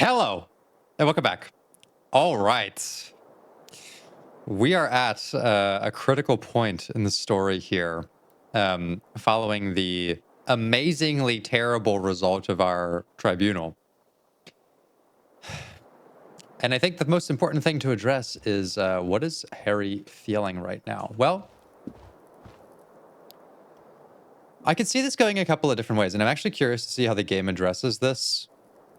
Hello, and welcome back. All right. We are at a critical point in the story here, following the amazingly terrible result of our tribunal. And I think the most important thing to address is what is Harry feeling right now? Well, I could see this going a couple of different ways, and I'm actually curious to see how the game addresses this.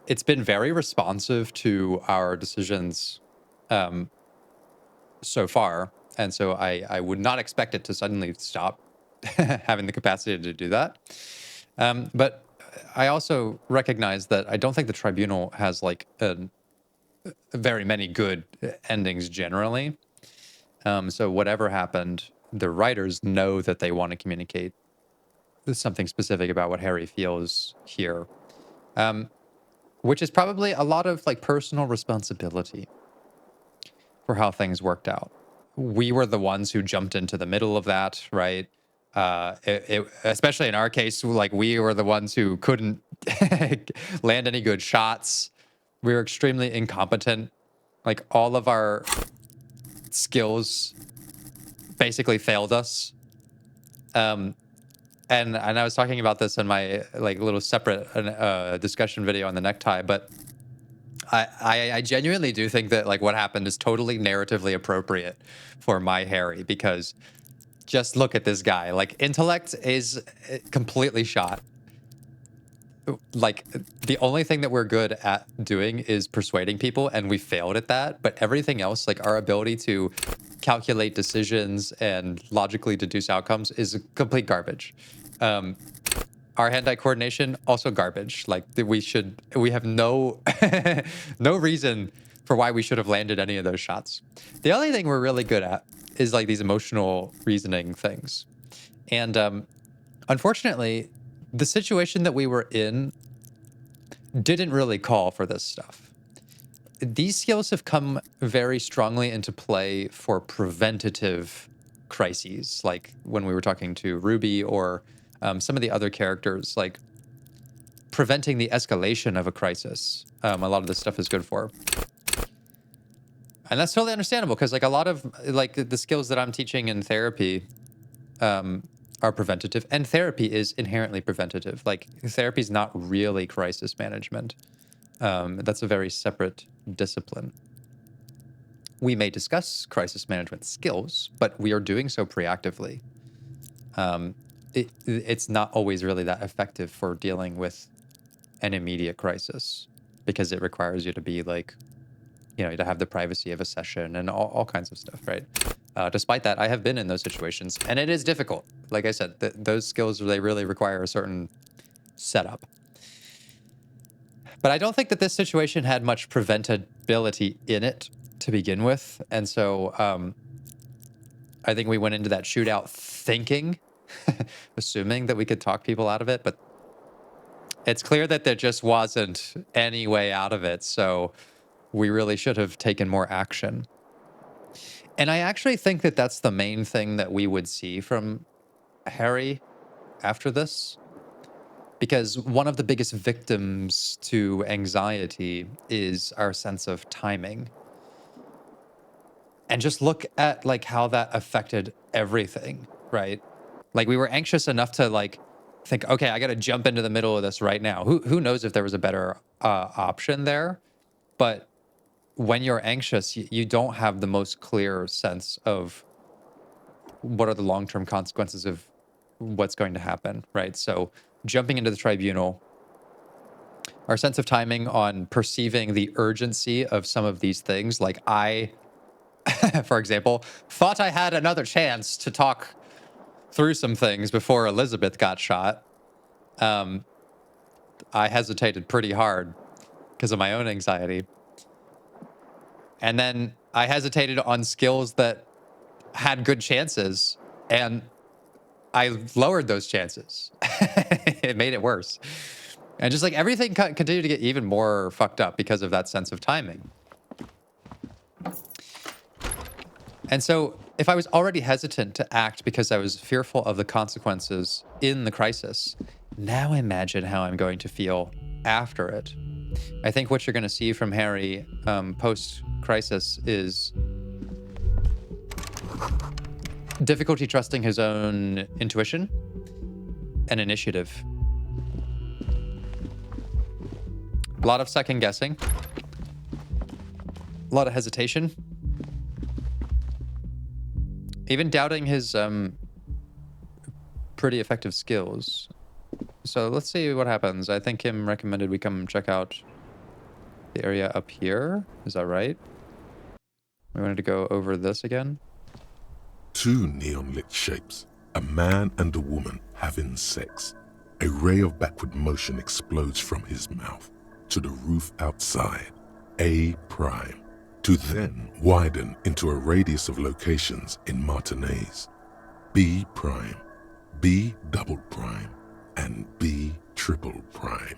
It's been very responsive to our decisions um, so far, and so I would not expect it to suddenly stop having the capacity to do that. But I also recognize that I don't think the tribunal has like very many good endings generally. So whatever happened, the writers know that they want to communicate something specific about what Harry feels here, which is probably a lot of like personal responsibility for how things worked out. We were the ones who jumped into the middle of that, right? Especially in our case, like we were the ones who couldn't land any good shots. We were extremely incompetent. Like all of our skills basically failed us. And I was talking about this in my like little separate discussion video on the necktie, but I genuinely do think that like what happened is totally narratively appropriate for my Harry, because just look at this guy. Like intellect is completely shot. Like the only thing that we're good at doing is persuading people, and we failed at that. But everything else, like our ability to calculate decisions and logically deduce outcomes, is complete garbage. Our hand-eye coordination also garbage. Like we have no no reason for why we should have landed any of those shots. The only thing we're really good at is like these emotional reasoning things. And unfortunately, the situation that we were in didn't really call for this stuff. These skills have come very strongly into play for preventative crises, like when we were talking to Ruby or some of the other characters, like preventing the escalation of a crisis. A lot of this stuff is good for. And that's totally understandable, because like a lot of like the skills that I'm teaching in therapy are preventative, and therapy is inherently preventative. Like therapy is not really crisis management. That's a very separate discipline. We may discuss crisis management skills, but we are doing so preactively. It's not always really that effective for dealing with an immediate crisis, because it requires you to be like, you know, to have the privacy of a session and all kinds of stuff, right? Despite that, I have been in those situations, and it is difficult. Like I said, those skills, they really require a certain setup. But I don't think that this situation had much preventability in it to begin with. And so I think we went into that shootout thinking, assuming that we could talk people out of it. But it's clear that there just wasn't any way out of it. So we really should have taken more action. And I actually think that that's the main thing that we would see from Harry after this. Because one of the biggest victims to anxiety is our sense of timing. And just look at like how that affected everything, right? Like we were anxious enough to like think, okay, I got to jump into the middle of this right now. Who knows if there was a better option there? But when you're anxious, you don't have the most clear sense of what are the long-term consequences of what's going to happen, right? So jumping into the tribunal, our sense of timing on perceiving the urgency of some of these things, like I, for example, thought I had another chance to talk through some things before Elizabeth got shot. I hesitated pretty hard because of my own anxiety. And then I hesitated on skills that had good chances, and I lowered those chances. It made it worse. And just like everything continued to get even more fucked up because of that sense of timing. And so if I was already hesitant to act because I was fearful of the consequences in the crisis, now imagine how I'm going to feel after it. I think what you're going to see from Harry post-crisis is difficulty trusting his own intuition and initiative. A lot of second guessing. A lot of hesitation. Even doubting his pretty effective skills. So let's see what happens. I think Kim recommended we come check out the area up here. Is that right? We wanted to go over this again. 2 neon-lit shapes, a man and a woman having sex. A ray of backward motion explodes from his mouth to the roof outside, A prime, to then widen into a radius of locations in Martinaise, B prime, B double prime, and B triple prime.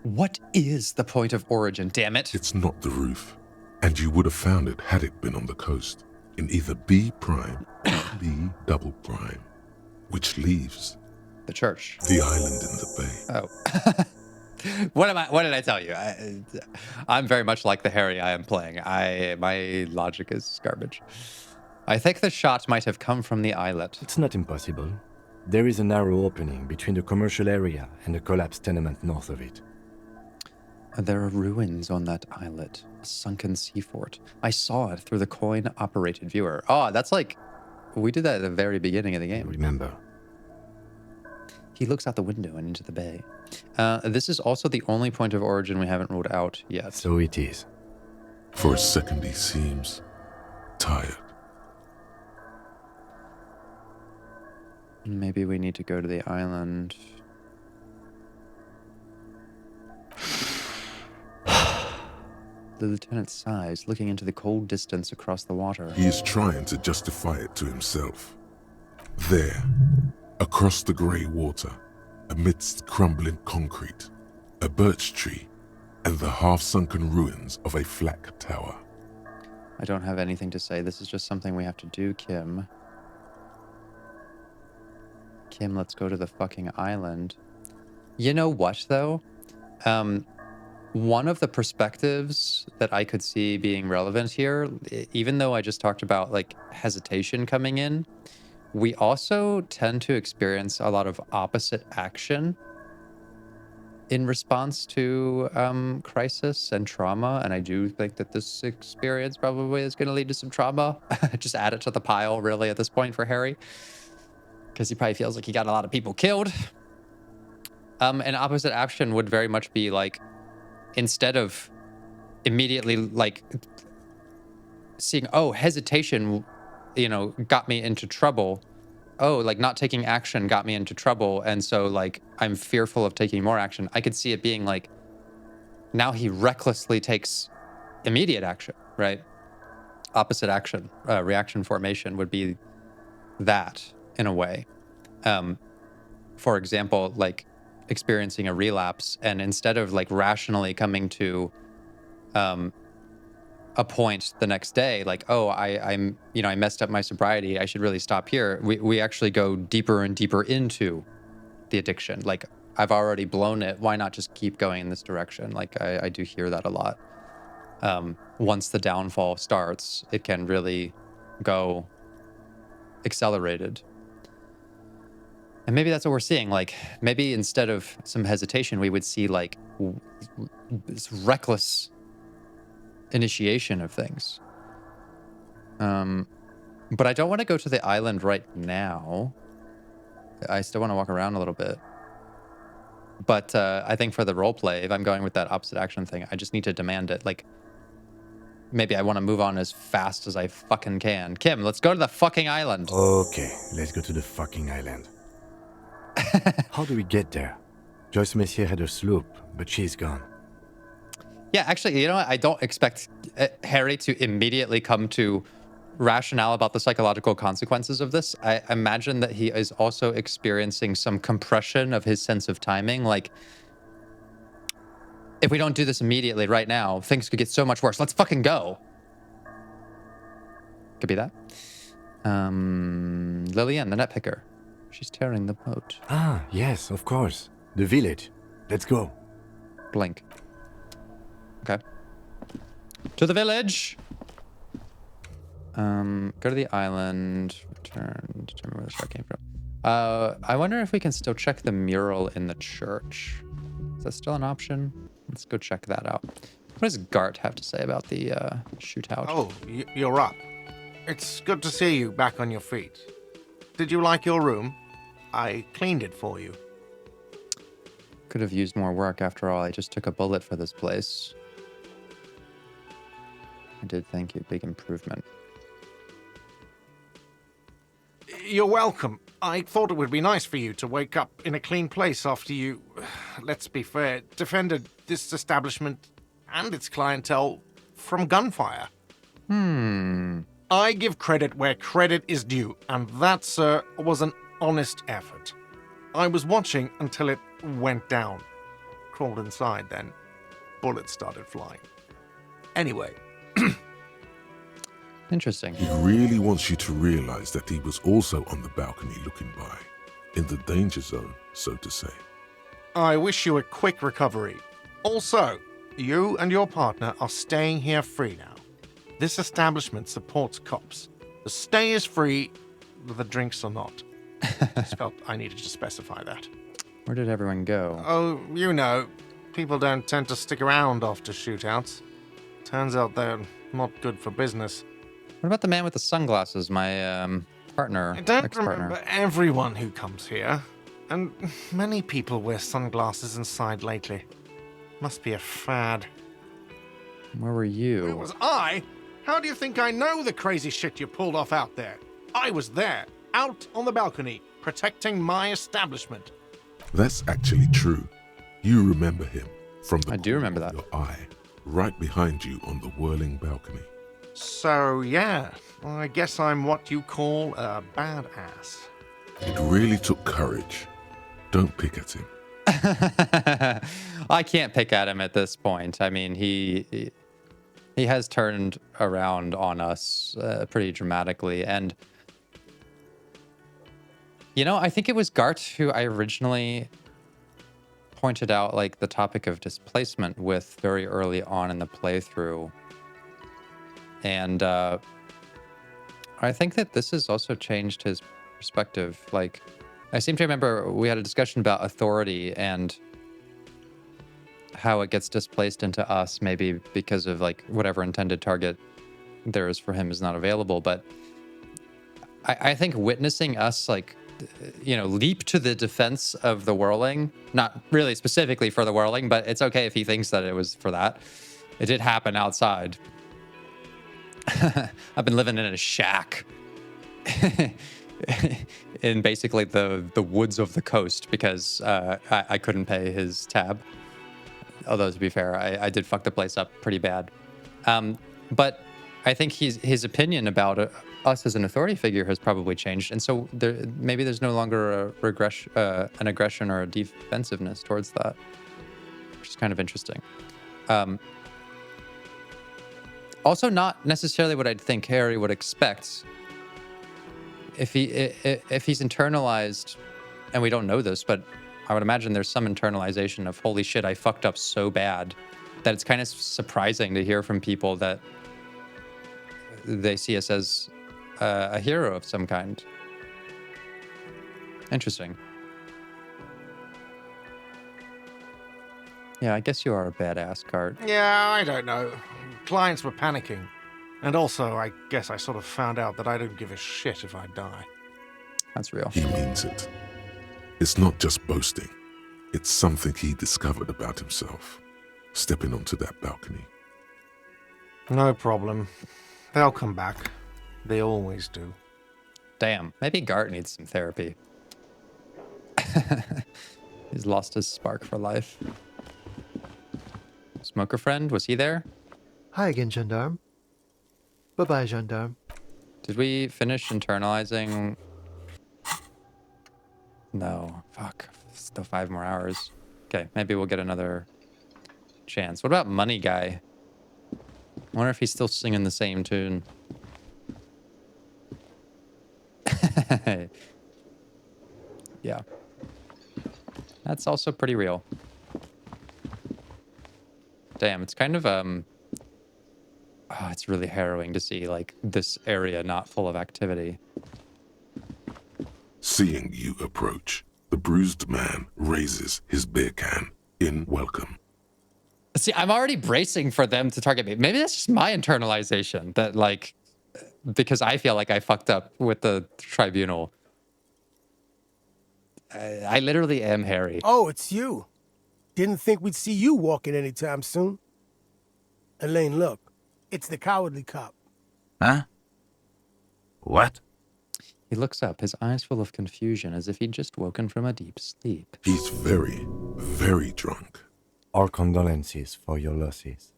What is the point of origin, damn it? It's not the roof, and you would have found it had it been on the coast, in either B prime or B double prime, which leaves The church. the island in the bay. Oh. What did I tell you? I'm very much like the Harry I am playing. My logic is garbage. I think the shot might have come from the islet. It's not impossible. There is a narrow opening between the commercial area and the collapsed tenement north of it. There are ruins on that islet. A sunken sea fort. I saw it through the coin-operated viewer. Oh, that's like... We did that at the very beginning of the game. Remember. He looks out the window and into the bay. This is also the only point of origin we haven't ruled out yet. So it is. For a second he seems tired. Maybe we need to go to the island. The lieutenant sighs, looking into the cold distance across the water. He is trying to justify it to himself. There, across the grey water, amidst crumbling concrete, a birch tree, and the half-sunken ruins of a flak tower. I don't have anything to say. This is just something we have to do, Kim. Kim, let's go to the fucking island. You know what, though? One of the perspectives that I could see being relevant here, even though I just talked about like hesitation coming in, we also tend to experience a lot of opposite action in response to crisis and trauma. And I do think that this experience probably is going to lead to some trauma. Just add it to the pile, really, at this point for Harry. Because he probably feels like he got a lot of people killed. And opposite action would very much be like, instead of immediately like seeing, oh, hesitation, you know, got me into trouble. Oh, like not taking action got me into trouble. And so like, I'm fearful of taking more action. I could see it being like, now he recklessly takes immediate action, right? Opposite action, reaction formation would be that in a way. For example, like, experiencing a relapse, and instead of like rationally coming to a point the next day, like, oh, I'm you know, I messed up my sobriety, I should really stop here. We actually go deeper and deeper into the addiction. Like, I've already blown it, why not just keep going in this direction? Like, I do hear that a lot. Once the downfall starts, it can really go accelerated. And maybe that's what we're seeing. Like, maybe instead of some hesitation, we would see like this reckless initiation of things. But I don't want to go to the island right now. I still want to walk around a little bit. But I think for the role play, if I'm going with that opposite action thing, I just need to demand it. Like, maybe I want to move on as fast as I fucking can. Kim, let's go to the fucking island. Okay, let's go to the fucking island. How do we get there? Joyce Messier had her sloop, but she's gone. Yeah, actually, you know what? I don't expect Harry to immediately come to rationale about the psychological consequences of this. I imagine that he is also experiencing some compression of his sense of timing. Like, if we don't do this immediately right now, things could get so much worse. Let's fucking go. Could be that. Lillian, the net picker. She's tearing the boat. Ah, yes, of course. The village. Let's go. Blink. Okay. To the village. Go to the island. Return. Determine where the shot came from. I wonder if we can still check the mural in the church. Is that still an option? Let's go check that out. What does Garte have to say about the shootout? Oh, you're up. It's good to see you back on your feet. Did you like your room? I cleaned it for you. Could have used more work after all. I just took a bullet for this place. I did, thank you. Big improvement. You're welcome. I thought it would be nice for you to wake up in a clean place after you, let's be fair, defended this establishment and its clientele from gunfire. I give credit where credit is due, and that, sir, was an honest effort. I was watching until it went down. Crawled inside then. Bullets started flying. Anyway. Interesting. He really wants you to realize that he was also on the balcony looking by, in the danger zone, so to say. I wish you a quick recovery. Also, you and your partner are staying here free now. This establishment supports cops. The stay is free, the drinks are not. Just felt I needed to specify that. Where did everyone go? Oh, you know, people don't tend to stick around after shootouts. Turns out they're not good for business. What about the man with the sunglasses? My partner, I don't ex-partner. remember everyone who comes here, and many people wear sunglasses inside lately. Must be a fad. Where were you? Where was I? How do you think I know the crazy shit you pulled off out there? I was there, out on the balcony, protecting my establishment. That's actually true. You remember him from the I do remember corner that. of your eye, right behind you on the whirling balcony. So, yeah, I guess I'm what you call a badass. It really took courage. Don't pick at him. I can't pick at him at this point. I mean, he has turned around on us pretty dramatically. And, you know, I think it was Garte who I originally pointed out, like, the topic of displacement with very early on in the playthrough. And I think that this has also changed his perspective. Like, I seem to remember we had a discussion about authority and how it gets displaced into us, maybe because of like whatever intended target there is for him is not available. But I think witnessing us, like, you know, leap to the defense of the whirling, not really specifically for the whirling, but it's okay if he thinks that it was for that. It did happen outside. I've been living in a shack in basically the woods of the coast because I couldn't pay his tab. Although, to be fair, I did fuck the place up pretty bad. But I think his opinion about us as an authority figure has probably changed. And so maybe there's no longer an aggression or a defensiveness towards that, which is kind of interesting. Also, not necessarily what I'd think Harry would expect. If he's internalized, and we don't know this, but I would imagine there's some internalization of, holy shit, I fucked up so bad, that it's kind of surprising to hear from people that they see us as a hero of some kind. Interesting. Yeah, I guess you are a badass, Garte. Yeah, I don't know. Clients were panicking. And also, I guess I sort of found out that I don't give a shit if I die. That's real. He means it. It's not just boasting. It's something he discovered about himself, stepping onto that balcony. No problem. They'll come back. They always do. Damn, maybe Garte needs some therapy. He's lost his spark for life. Smoker friend, was he there? Hi again, Gendarme. Bye-bye, Gendarme. Did we finish internalizing? No, fuck. Still 5 more hours. Okay, maybe we'll get another chance. What about Money Guy? I wonder if he's still singing the same tune. Yeah. That's also pretty real. damn, it's kind of it's really harrowing to see like this area not full of activity. Seeing you approach, the bruised man raises his beer can in welcome. See, I'm already bracing for them to target me. Maybe that's just my internalization that like because I feel like I fucked up with the tribunal. I literally am Harry. Oh, it's you. Didn't think we'd see you walking anytime soon. Elaine, look. It's the cowardly cop. Huh? What? He looks up, his eyes full of confusion, as if he'd just woken from a deep sleep. He's very, very drunk. Our condolences for your losses.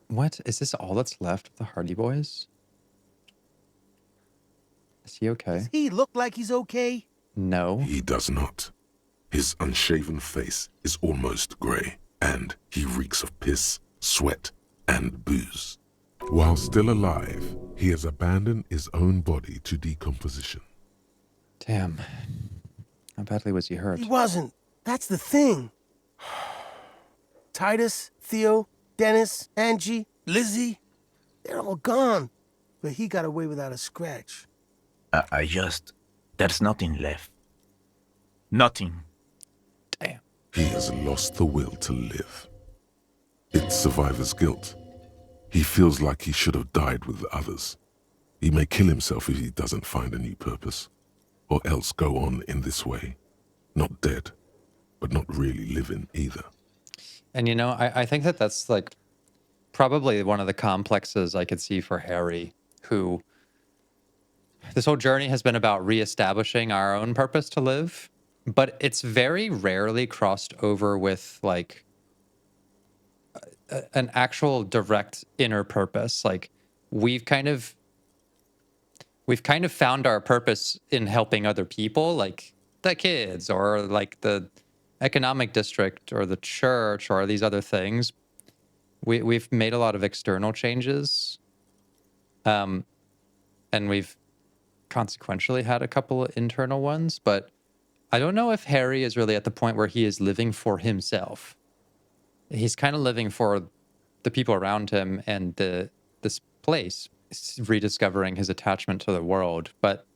What? Is this all that's left of the Hardy Boys? Is he okay? Does he look like he's okay? No. He does not. His unshaven face is almost grey, and he reeks of piss, sweat, and booze. While still alive, he has abandoned his own body to decomposition. Damn. How badly was he hurt? He wasn't. That's the thing. Titus, Theo, Dennis, Angie, Lizzie, they're all gone. But he got away without a scratch. There's nothing left. Nothing. Damn. He has lost the will to live. It's survivor's guilt. He feels like he should have died with the others. He may kill himself if he doesn't find a new purpose, or else go on in this way. Not dead, but not really living either. And you know, I think that that's like probably one of the complexes I could see for Harry, who this whole journey has been about reestablishing our own purpose to live, but it's very rarely crossed over with like an actual direct inner purpose. Like we've kind of found our purpose in helping other people, like the kids or like the economic district or the church or these other things. We've made a lot of external changes, and we've consequentially had a couple of internal ones, but I don't know if Harry is really at the point where he is living for himself. He's kind of living for the people around him and this place, rediscovering his attachment to the world. But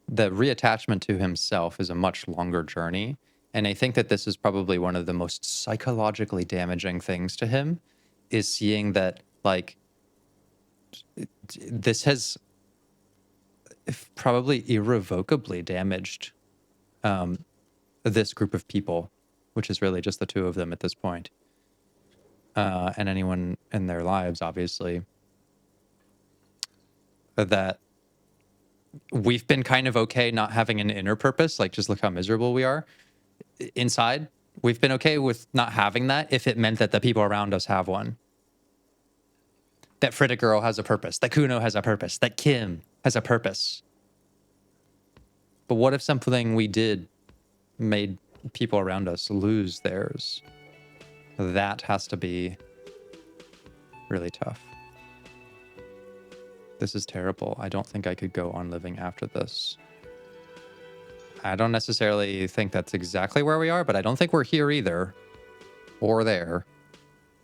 the reattachment to himself is a much longer journey. And I think that this is probably one of the most psychologically damaging things to him, is seeing that, like, this has probably irrevocably damaged this group of people, which is really just the two of them at this point. And anyone in their lives, obviously, that we've been kind of okay not having an inner purpose. Like, just look how miserable we are inside. We've been okay with not having that if it meant that the people around us have one. That Fritta girl has a purpose, that Cuno has a purpose, that Kim has a purpose. But what if something we did made people around us lose theirs? That has to be really tough. This is terrible. I don't think I could go on living after this. I don't necessarily think that's exactly where we are, but I don't think we're here either. Or there.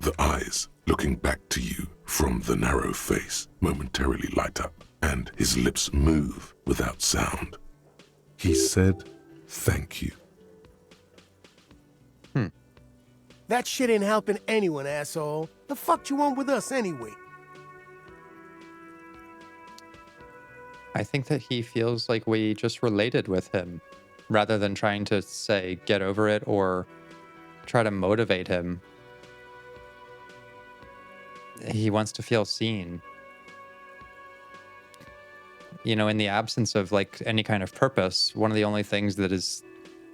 The eyes looking back to you from the narrow face momentarily light up, and his lips move without sound. He said, "Thank you." That shit ain't helping anyone, asshole. The fuck you want with us anyway? I think that he feels like we just related with him, rather than trying to say, get over it, or try to motivate him. He wants to feel seen. You know, in the absence of like any kind of purpose, one of the only things that is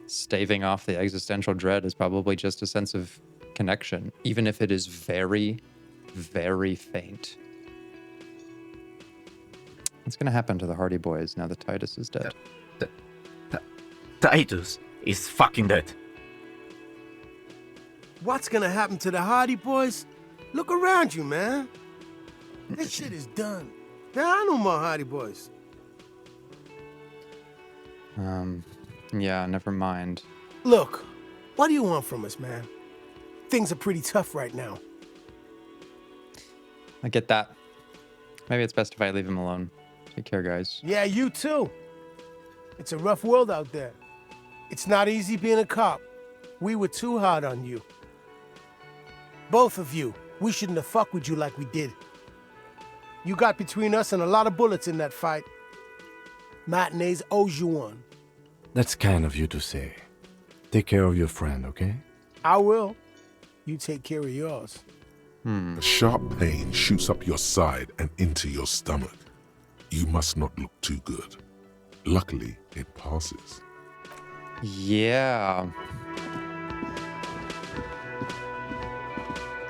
staving off the existential dread is probably just a sense of connection, even if it is very, very faint. What's going to happen to the Hardy Boys now that Titus is dead? Titus is fucking dead. What's gonna happen to the Hardy Boys? Look around you, man. This shit is done. There are no more Hardy Boys. Yeah, never mind. Look, What do you want from us, man? Things are pretty tough right now. I get that. Maybe it's best if I leave him alone. Take care, guys. Yeah, you too. It's a rough world out there. It's not easy being a cop. We were too hard on you. Both of you. We shouldn't have fucked with you like we did. You got between us and a lot of bullets in that fight. Martinaise owes you one. That's kind of you to say. Take care of your friend, okay? I will. You take care of yours. A sharp pain shoots up your side and into your stomach. You must not look too good. Luckily, it passes. Yeah.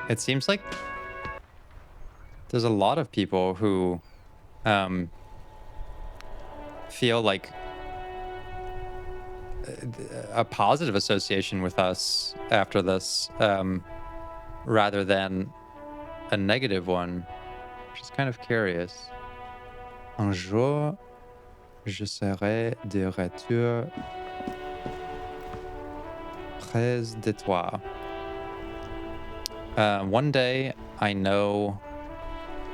It seems like there's a lot of people who feel like a positive association with us after this, rather than a negative one, which is kind of curious. Un jour, je serai de retour près de toi. One day, I know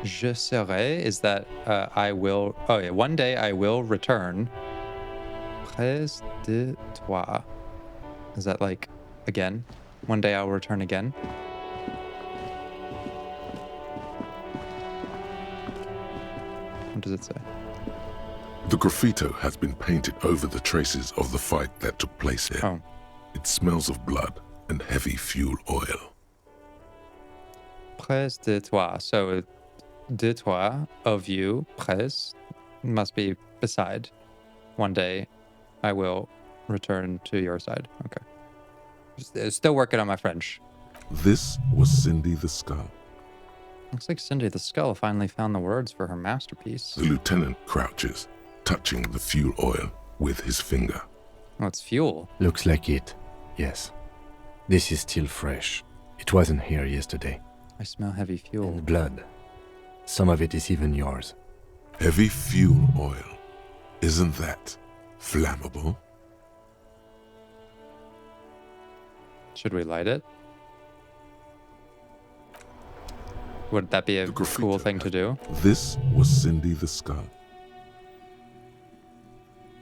je serai is that I will. Oh yeah, one day I will return près de toi. Is that like again? One day I'll return again. What does it say? The graffito has been painted over the traces of the fight that took place here. Oh. It smells of blood and heavy fuel oil. Près de toi. So, de toi, of you, près, must be beside. One day, I will return to your side. Okay. Still working on my French. This was Cindy the Skull. Looks like Cindy the Skull finally found the words for her masterpiece. The lieutenant crouches, touching the fuel oil with his finger. Oh, it's fuel. Looks like it. Yes. This is still fresh. It wasn't here yesterday. I smell heavy fuel. And blood. Some of it is even yours. Heavy fuel oil. Isn't that flammable? Should we light it? Would that be a The graffito cool thing to do? This was Cindy the Skull.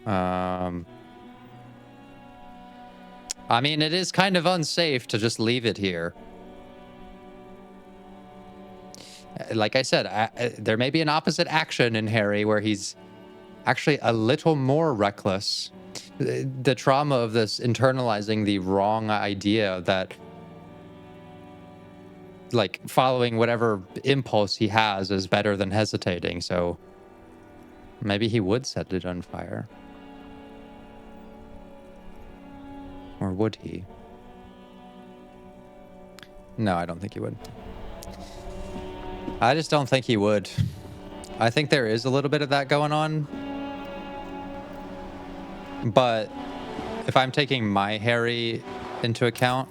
I mean, it is kind of unsafe to just leave it here. Like I said, there may be an opposite action in Harry where he's actually a little more reckless. The trauma of this internalizing the wrong idea that, like, following whatever impulse he has is better than hesitating. So maybe he would set it on fire. Or would he? No, I don't think he would. I just don't think he would. I think there is a little bit of that going on. But if I'm taking my Harry into account,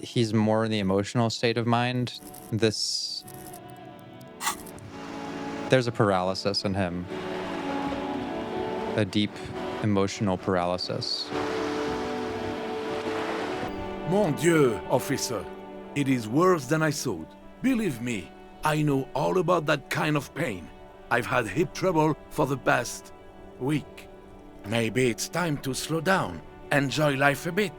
he's more in the emotional state of mind. There's a paralysis in him. A deep emotional paralysis. Mon Dieu, officer. It is worse than I thought. Believe me, I know all about that kind of pain. I've had hip trouble for the past week. Maybe it's time to slow down, enjoy life a bit.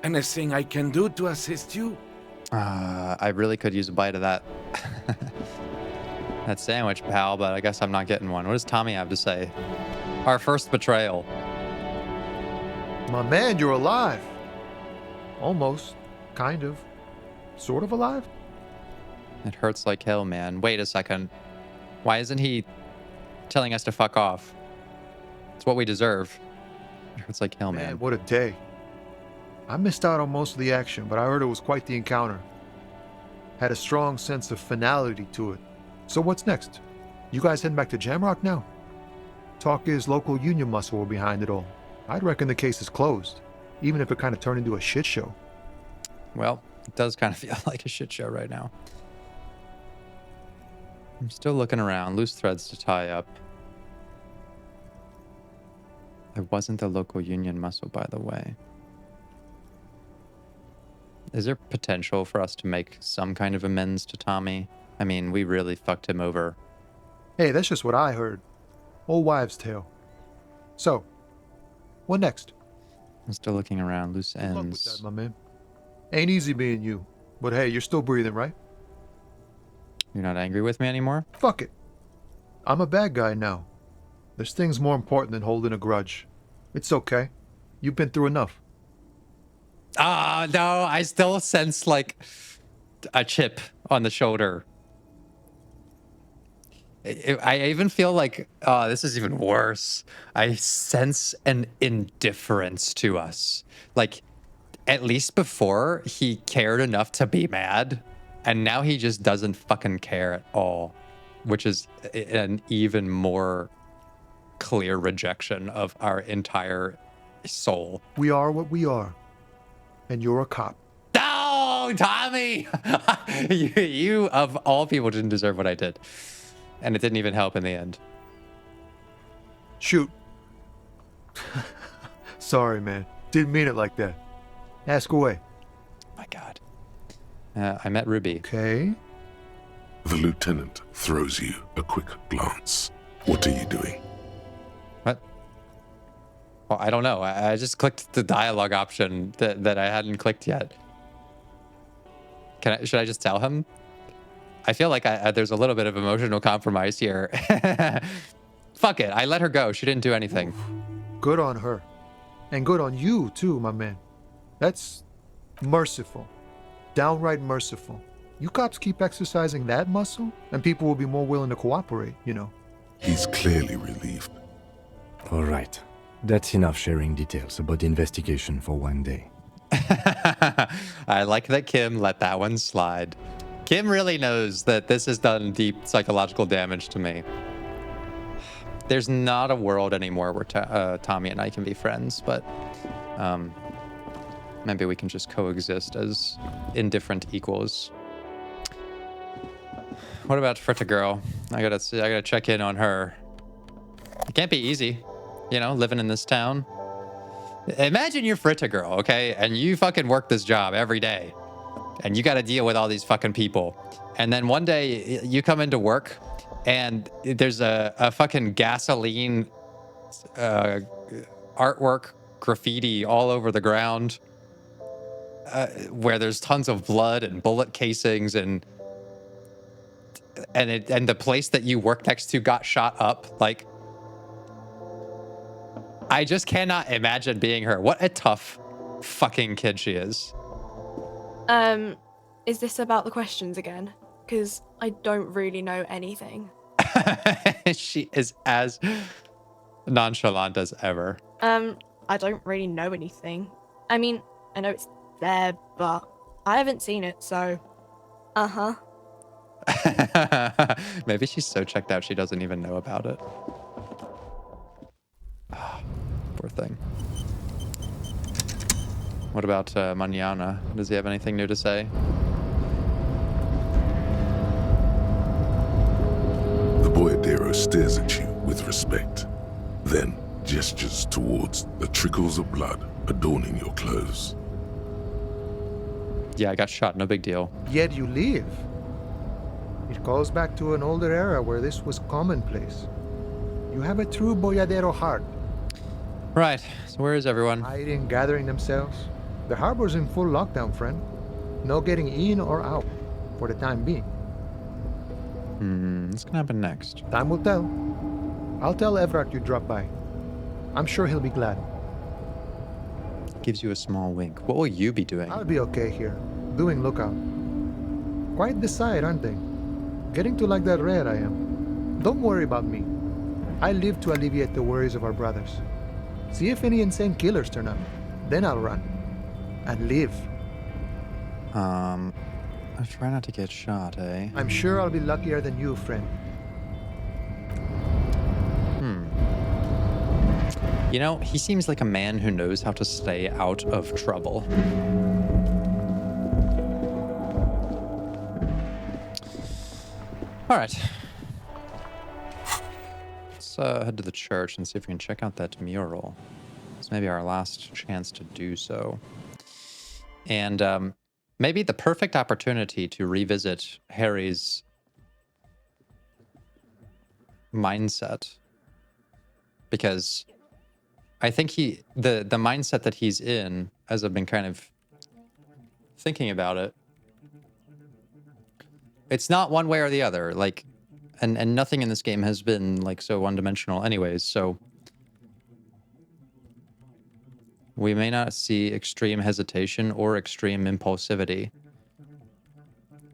Anything I can do to assist you? I really could use a bite of that. That sandwich, pal, but I guess I'm not getting one. What does Tommy have to say? Our first betrayal. My man, you're alive. Almost. Kind of. Sort of alive? It hurts like hell, man. Wait a second. Why isn't he telling us to fuck off? It's what we deserve. It hurts like hell, man. Man, what a day. I missed out on most of the action, but I heard it was quite the encounter. Had a strong sense of finality to it. So what's next? You guys heading back to Jamrock now? Talk is local union muscle were behind it all. I'd reckon the case is closed, even if it kind of turned into a shit show. Well, it does kind of feel like a shit show right now. I'm still looking around. Loose threads to tie up. I wasn't the local union muscle, by the way. Is there potential for us to make some kind of amends to Tommy? I mean, we really fucked him over. Hey, that's just what I heard. Old wives' tale. So, what next? I'm still looking around. Loose Good luck with ends. that, my man. Ain't easy being you. But hey, you're still breathing, right? You're not angry with me anymore? Fuck it. I'm a bad guy now. There's things more important than holding a grudge. It's okay. You've been through enough. Ah, no, I still sense like a chip on the shoulder. I even feel like, oh, this is even worse. I sense an indifference to us. Like, at least before, he cared enough to be mad, and now he just doesn't fucking care at all, which is an even more clear rejection of our entire soul. We are what we are. And you're a cop. No, Tommy! you, of all people, didn't deserve what I did. And it didn't even help in the end. Shoot. Sorry, man. Didn't mean it like that. Ask away. My God. I met Ruby. Okay. The lieutenant throws you a quick glance. What are you doing? What? Well, I don't know. I just clicked the dialogue option that I hadn't clicked yet. Should I just tell him? I feel like there's a little bit of emotional compromise here. Fuck it. I let her go. She didn't do anything. Oof. Good on her. And good on you, too, my man. That's merciful. Downright merciful. You cops keep exercising that muscle, and people will be more willing to cooperate, you know. He's clearly relieved. All right. That's enough sharing details about the investigation for one day. I like that Kim let that one slide. Kim really knows that this has done deep psychological damage to me. There's not a world anymore where Tommy and I can be friends, but maybe we can just coexist as indifferent equals. What about Fritta girl? I gotta check in on her. It can't be easy, you know, living in this town. Imagine you're Fritta girl, okay, and you fucking work this job every day. And you got to deal with all these fucking people. And then one day you come into work and there's a fucking gasoline artwork graffiti all over the ground where there's tons of blood and bullet casings and the place that you work next to got shot up. Like, I just cannot imagine being her. What a tough fucking kid she is. Is this about the questions again? Because I don't really know anything. She is as nonchalant as ever. I don't really know anything. I mean, I know it's there, but I haven't seen it, so... Uh-huh. Maybe she's so checked out she doesn't even know about it. Poor thing. What about Mañana? Does he have anything new to say? The boyadero stares at you with respect, then gestures towards the trickles of blood adorning your clothes. Yeah, I got shot. No big deal. Yet you live. It goes back to an older era where this was commonplace. You have a true boyadero heart. Right. So where is everyone? Hiding, gathering themselves. The harbor's in full lockdown, friend. No getting in or out, for the time being. What's gonna happen next? Time will tell. I'll tell Everard you dropped by. I'm sure he'll be glad. Gives you a small wink. What will you be doing? I'll be okay here, doing lookout. Quite the sight, aren't they? Getting to like that red I am. Don't worry about me. I live to alleviate the worries of our brothers. See if any insane killers turn up. Then I'll run. And live. I try not to get shot, eh? I'm sure I'll be luckier than you, friend. You know, he seems like a man who knows how to stay out of trouble. All right. Let's head to the church and see if we can check out that mural. It's maybe our last chance to do so. And maybe the perfect opportunity to revisit Harry's mindset, because I think the mindset that he's in, as I've been kind of thinking about it, it's not one way or the other. Like, and nothing in this game has been like so one-dimensional anyways, so we may not see extreme hesitation or extreme impulsivity.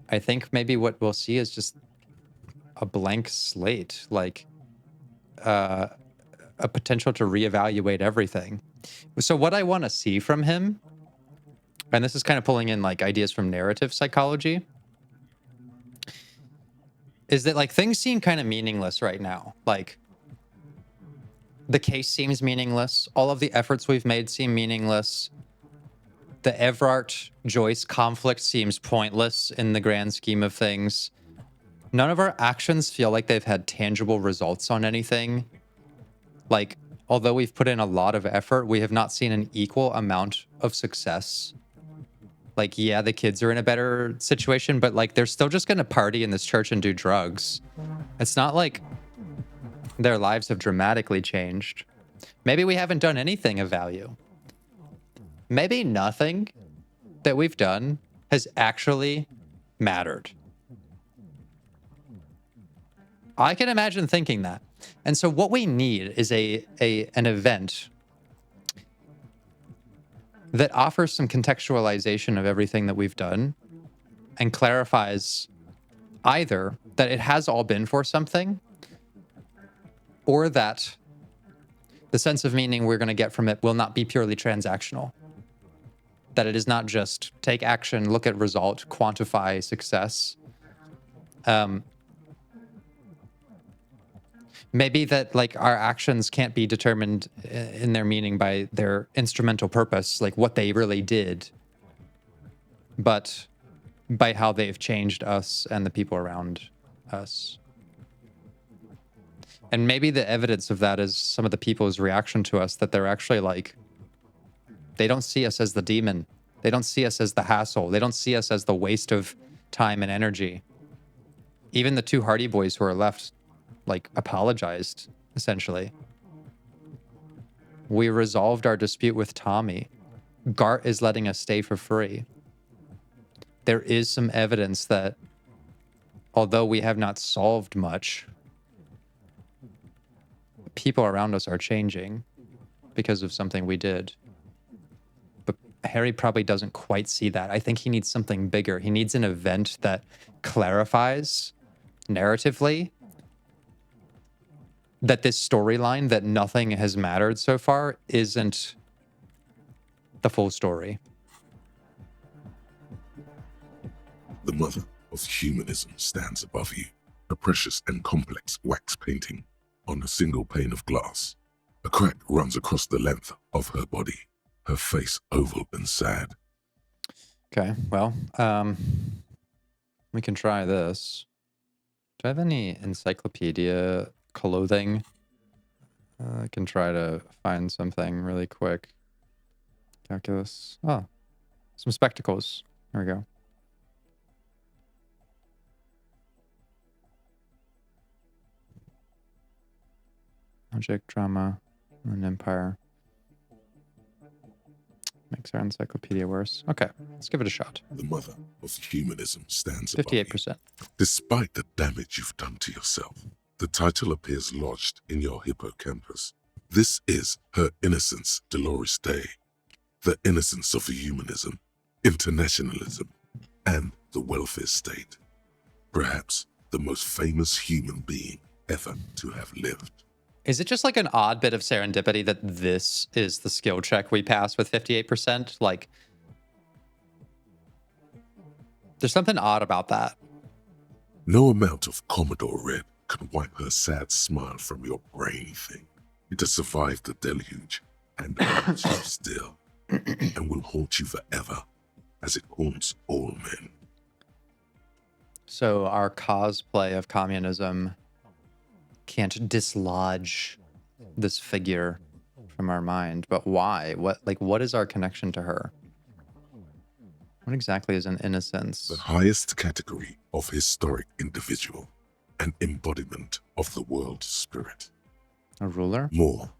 I think maybe what we'll see is just a blank slate, like a potential to reevaluate everything. So what I want to see from him, and this is kind of pulling in like ideas from narrative psychology, is that like things seem kind of meaningless right now. Like the case seems meaningless. All of the efforts we've made seem meaningless. The Evrart-Joyce conflict seems pointless in the grand scheme of things. None of our actions feel like they've had tangible results on anything. Like, although we've put in a lot of effort, we have not seen an equal amount of success. Like, yeah, the kids are in a better situation, but like they're still just gonna party in this church and do drugs. It's not like their lives have dramatically changed. Maybe we haven't done anything of value. Maybe nothing that we've done has actually mattered. I can imagine thinking that. And so what we need is an event that offers some contextualization of everything that we've done and clarifies either that it has all been for something, or that the sense of meaning we're going to get from it will not be purely transactional. That it is not just take action, look at result, quantify success. Maybe that like our actions can't be determined in their meaning by their instrumental purpose, like what they really did, but by how they've changed us and the people around us. And maybe the evidence of that is some of the people's reaction to us, that they're actually like, they don't see us as the demon. They don't see us as the hassle. They don't see us as the waste of time and energy. Even the two Hardy boys who are left, like, apologized, essentially. We resolved our dispute with Tommy. Garte is letting us stay for free. There is some evidence that, although we have not solved much, people around us are changing because of something we did. But Harry probably doesn't quite see that. I think he needs something bigger. He needs an event that clarifies narratively that this storyline, that nothing has mattered so far, isn't the full story. The mother of humanism stands above you, a precious and complex wax painting on a single pane of glass. A crack runs across the length of her body, her face oval and sad. Okay, well, we can try this. Do I have any encyclopedia clothing? I can try to find something really quick. Calculus. Oh, some spectacles. There we go. Logic, drama, and empire. Makes our encyclopedia worse. Okay, let's give it a shot. The mother of humanism stands above 58%. you. Despite the damage you've done to yourself, the title appears lodged in your hippocampus. This is her innocence, Dolores Dei. The innocence of humanism, internationalism, and the welfare state. Perhaps the most famous human being ever to have lived. Is it just like an odd bit of serendipity that this is the skill check we pass with 58%? Like, there's something odd about that. No amount of Commodore Red can wipe her sad smile from your brainy thing. It has survived the deluge and haunts you still, and will haunt you forever, as it haunts all men. So our cosplay of communism can't dislodge this figure from our mind. But why? What is our connection to her? What exactly is an innocence? The highest category of historic individual, an embodiment of the world spirit. A ruler? More,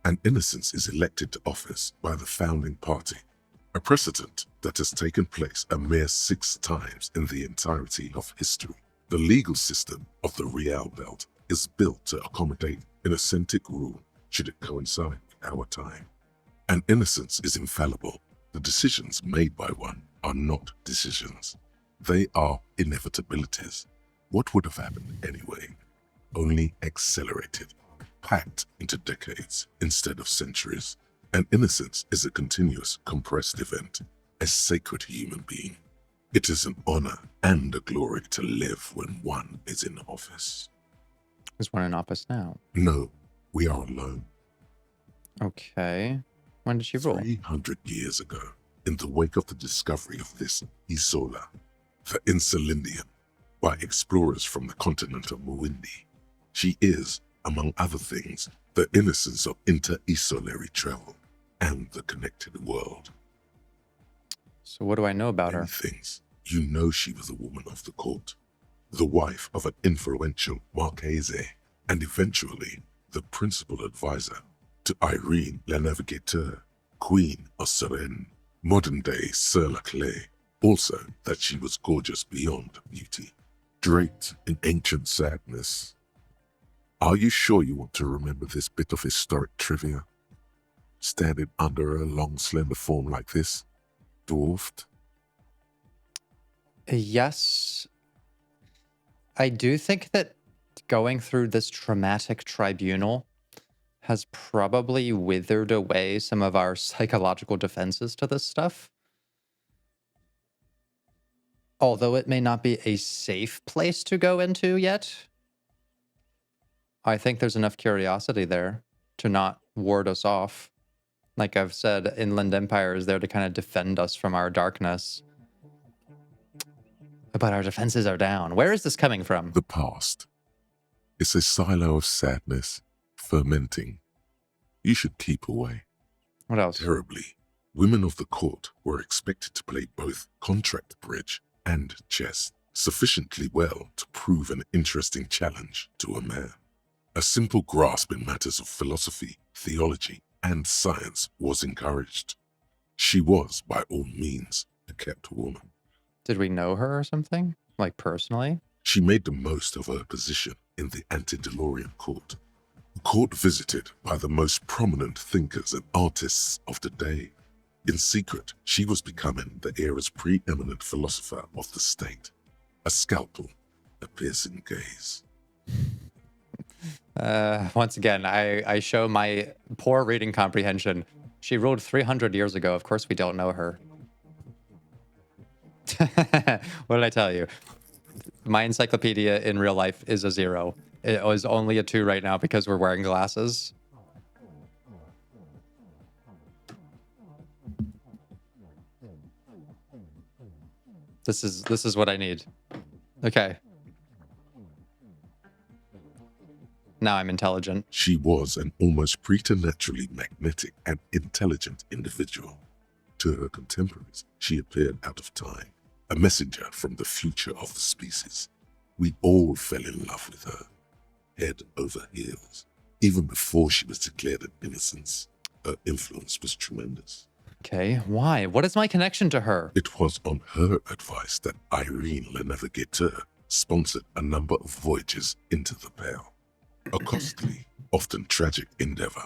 an innocence is elected to office by the founding party, a precedent that has taken place a mere 6 times in the entirety of history. The legal system of the Real Belt is built to accommodate an authentic rule should it coincide with our time. An innocence is infallible. The decisions made by one are not decisions. They are inevitabilities. What would have happened anyway? Only accelerated, packed into decades instead of centuries. An innocence is a continuous, compressed event, a sacred human being. It is an honor and a glory to live when one is in office. Is one in office now? No, we are alone. Okay. When did she rule? 300 years ago, in the wake of the discovery of this Isola, the Insulindium, by explorers from the continent of Muindi. She is, among other things, the innocence of inter-isolary travel and the connected world. So what do I know about Many her? things. You know she was a woman of the court, the wife of an influential Martinaise, and eventually the principal advisor to Irene La Navigateur, Queen of Suresnes, modern-day Sir La Clé. Also that she was gorgeous beyond beauty, draped in ancient sadness. Are you sure you want to remember this bit of historic trivia? Standing under a long, slender form like this, dwarfed? Yes. I do think that going through this traumatic tribunal has probably withered away some of our psychological defenses to this stuff. Although it may not be a safe place to go into yet, I think there's enough curiosity there to not ward us off. Like I've said, Inland Empire is there to kind of defend us from our darkness. But our defenses are down. Where is this coming from? The past. It's a silo of sadness, fermenting. You should keep away. What else? Terribly, women of the court were expected to play both contract bridge and chess sufficiently well to prove an interesting challenge to a man. A simple grasp in matters of philosophy, theology, and science was encouraged. She was, by all means, a kept woman. Did we know her or something? Like personally? She made the most of her position in the antediluvian court, a court visited by the most prominent thinkers and artists of the day. In secret, she was becoming the era's preeminent philosopher of the state. A scalpel, a piercing gaze. Once again, I show my poor reading comprehension. She ruled 300 years ago. Of course we don't know her. What did I tell you? My encyclopedia in real life is a 0. It was only a 2 right now because we're wearing glasses. This is what I need. Okay. Now I'm intelligent. She was an almost preternaturally magnetic and intelligent individual. To her contemporaries, she appeared out of time, a messenger from the future of the species. We all fell in love with her, head over heels. Even before she was declared an innocence, her influence was tremendous. Okay, why? What is my connection to her? It was on her advice that Irene La Navigateur sponsored a number of voyages into the Pale. A costly, often tragic endeavor,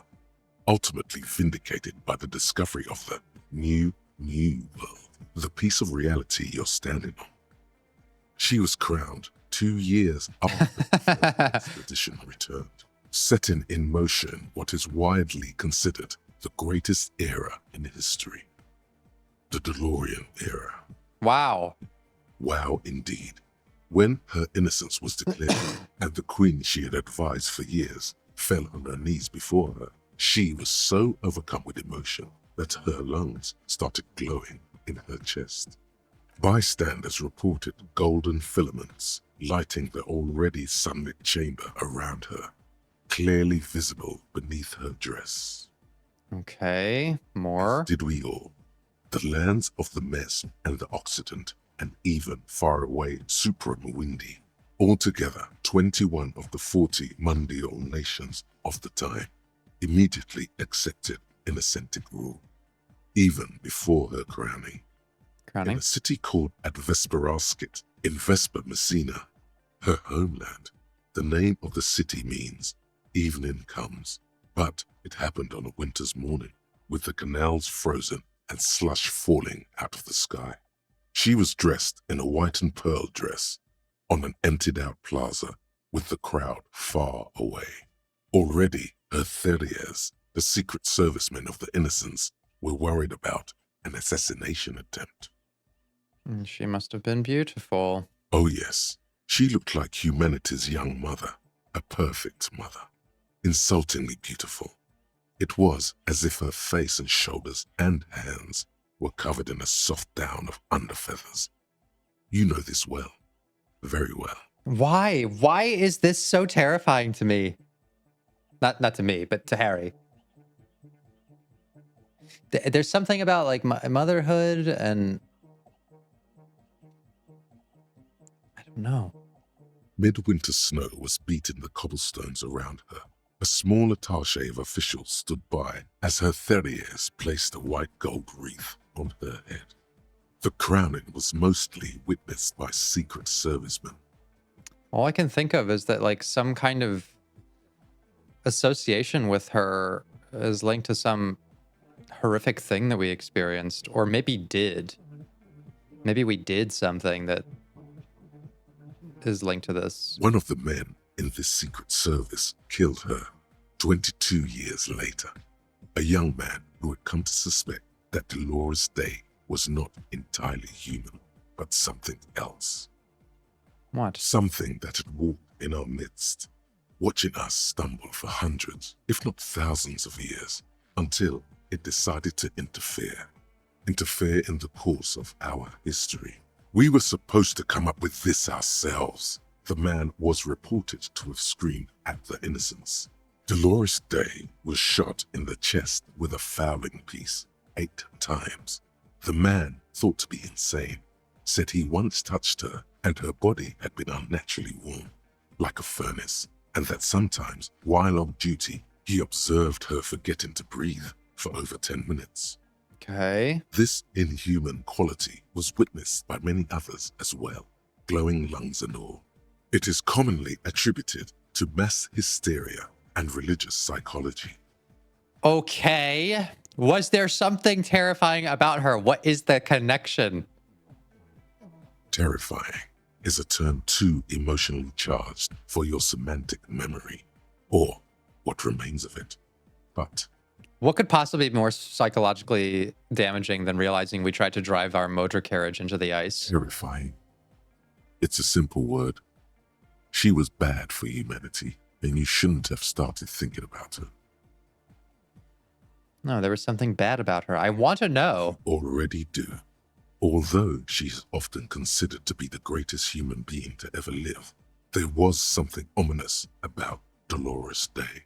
ultimately vindicated by the discovery of the new world, the piece of reality you're standing on. She was crowned 2 years after the expedition returned, setting in motion what is widely considered the greatest era in history. The DeLorean era. Wow. Wow, indeed. When her innocence was declared and the queen she had advised for years fell on her knees before her, she was so overcome with emotion that her lungs started glowing in her chest. Bystanders reported golden filaments lighting the already sunlit chamber around her, clearly visible beneath her dress. Okay, more. Did we all? The lands of the Mess and the Occident, and even far away Supremawindi, altogether 21 of the 40 mundial nations of the time, immediately accepted Innocentic rule, even before her crowning. In a city called Advesperaskit in Vesper Messina, her homeland, the name of the city means evening comes, but it happened on a winter's morning, with the canals frozen and slush falling out of the sky. She was dressed in a white and pearl dress on an emptied-out plaza with the crowd far away. Already, her terriers, the secret servicemen of the Innocents, were worried about an assassination attempt. She must have been beautiful. Oh yes, she looked like humanity's young mother, a perfect mother, insultingly beautiful. It was as if her face and shoulders and hands were covered in a soft down of underfeathers. You know this well, very well. Why? Why is this so terrifying to me? Not to me, but to Harry. There's something about like motherhood and I don't know. Midwinter snow was beating the cobblestones around her. A small attaché of officials stood by as her terriers placed a white gold wreath on her head. The crowning was mostly witnessed by secret servicemen. All I can think of is that like some kind of association with her is linked to some horrific thing that we experienced, or maybe did. Maybe we did something that is linked to this. One of the men in this secret service killed her 22 years later. A young man who had come to suspect that Dolores Dei was not entirely human, but something else. What? Something that had walked in our midst, watching us stumble for hundreds, if not thousands of years, until it decided to interfere in the course of our history. We were supposed to come up with this ourselves. The man was reported to have screamed at the Innocents. Dolores Dei was shot in the chest with a fowling piece 8 times. The man, thought to be insane, said he once touched her and her body had been unnaturally warm, like a furnace, and that sometimes, while on duty, he observed her forgetting to breathe for over 10 minutes. Okay. This inhuman quality was witnessed by many others as well, glowing lungs and all. It is commonly attributed to mass hysteria and religious psychology. Okay. Was there something terrifying about her? What is the connection? Terrifying is a term too emotionally charged for your semantic memory, or what remains of it. But what could possibly be more psychologically damaging than realizing we tried to drive our motor carriage into the ice? Terrifying. It's a simple word. She was bad for humanity, and you shouldn't have started thinking about her. No, there was something bad about her. I want to know. Already do. Although she is often considered to be the greatest human being to ever live, there was something ominous about Dolores Dei.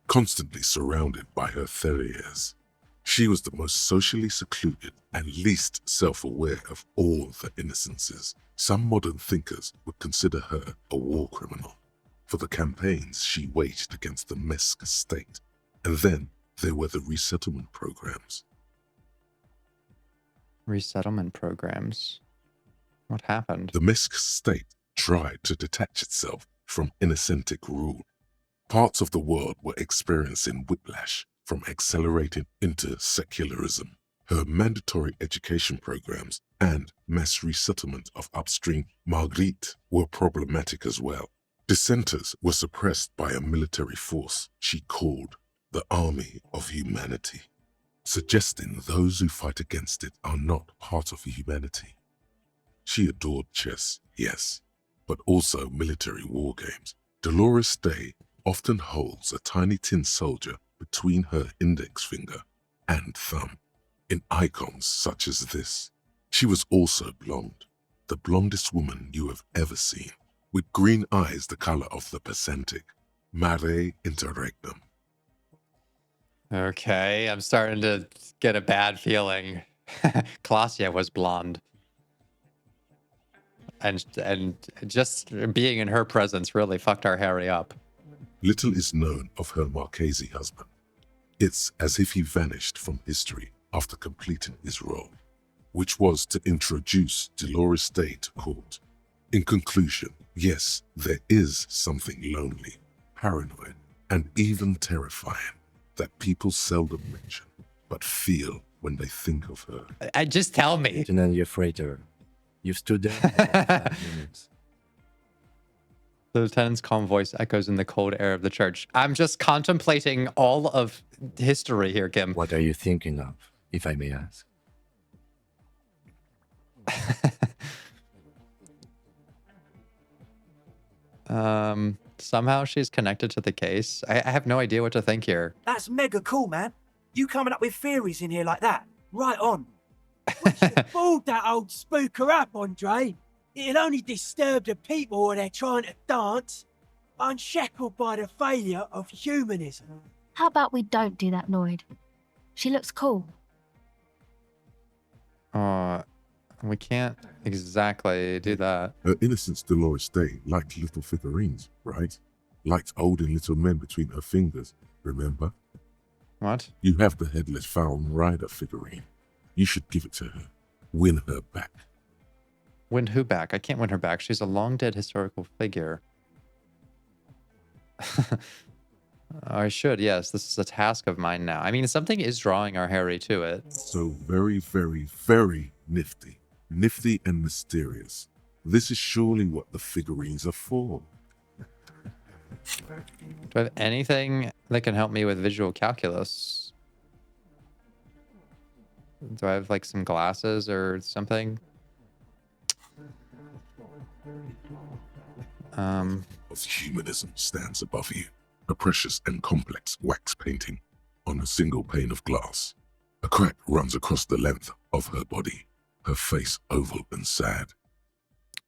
Constantly surrounded by her terriers, she was the most socially secluded and least self-aware of all the Innocences. Some modern thinkers would consider her a war criminal for the campaigns she waged against the Mesk state. And then there were the resettlement programs. Resettlement programs? What happened? The Mesk state tried to detach itself from Innocentic rule. Parts of the world were experiencing whiplash from accelerating into secularism. Her mandatory education programs and mass resettlement of upstream Marguerite were problematic as well. Dissenters were suppressed by a military force she called the Army of Humanity, suggesting those who fight against it are not part of humanity. She adored chess, yes, but also military war games. Dolores Dei often holds a tiny tin soldier between her index finger and thumb in icons such as this. She was also blonde, the blondest woman you have ever seen, with green eyes the color of the Pacentic, mare interregnum. Okay, I'm starting to get a bad feeling. Klaasje was blonde. And just being in her presence really fucked our Harry up. Little is known of her Marchese husband. It's as if he vanished from history after completing his role, which was to introduce Dolores Dei to court. In conclusion, yes, there is something lonely, paranoid, and even terrifying that people seldom mention, but feel when they think of her. Just tell me. Lieutenant, you're afraid of her. You've stood there for 5 minutes. The lieutenant's calm voice echoes in the cold air of the church. I'm just contemplating all of history here, Kim. What are you thinking of, if I may ask? Somehow she's connected to the case. I have no idea what to think here. That's mega cool, man. You coming up with theories in here like that. Right on. We should have fooled that old spooker up, Andre. It'll only disturb the people when they're trying to dance, unshackled by the failure of humanism. How about we don't do that, Lloyd? She looks cool. We can't exactly do that. Her innocence, Dolores Dei, liked little figurines, right? Liked holding little men between her fingers, remember? What? You have the headless Falcon Rider figurine. You should give it to her. Win her back. Win who back? I can't win her back. She's a long dead historical figure. I should, yes. This is a task of mine now. I mean, something is drawing our Harry to it. So very, very, very nifty. Nifty and mysterious. This is surely what the figurines are for. Do I have anything that can help me with visual calculus? Do I have like some glasses or something? Of humanism stands above you. A precious and complex wax painting on a single pane of glass. A crack runs across the length of her body, her face oval and sad.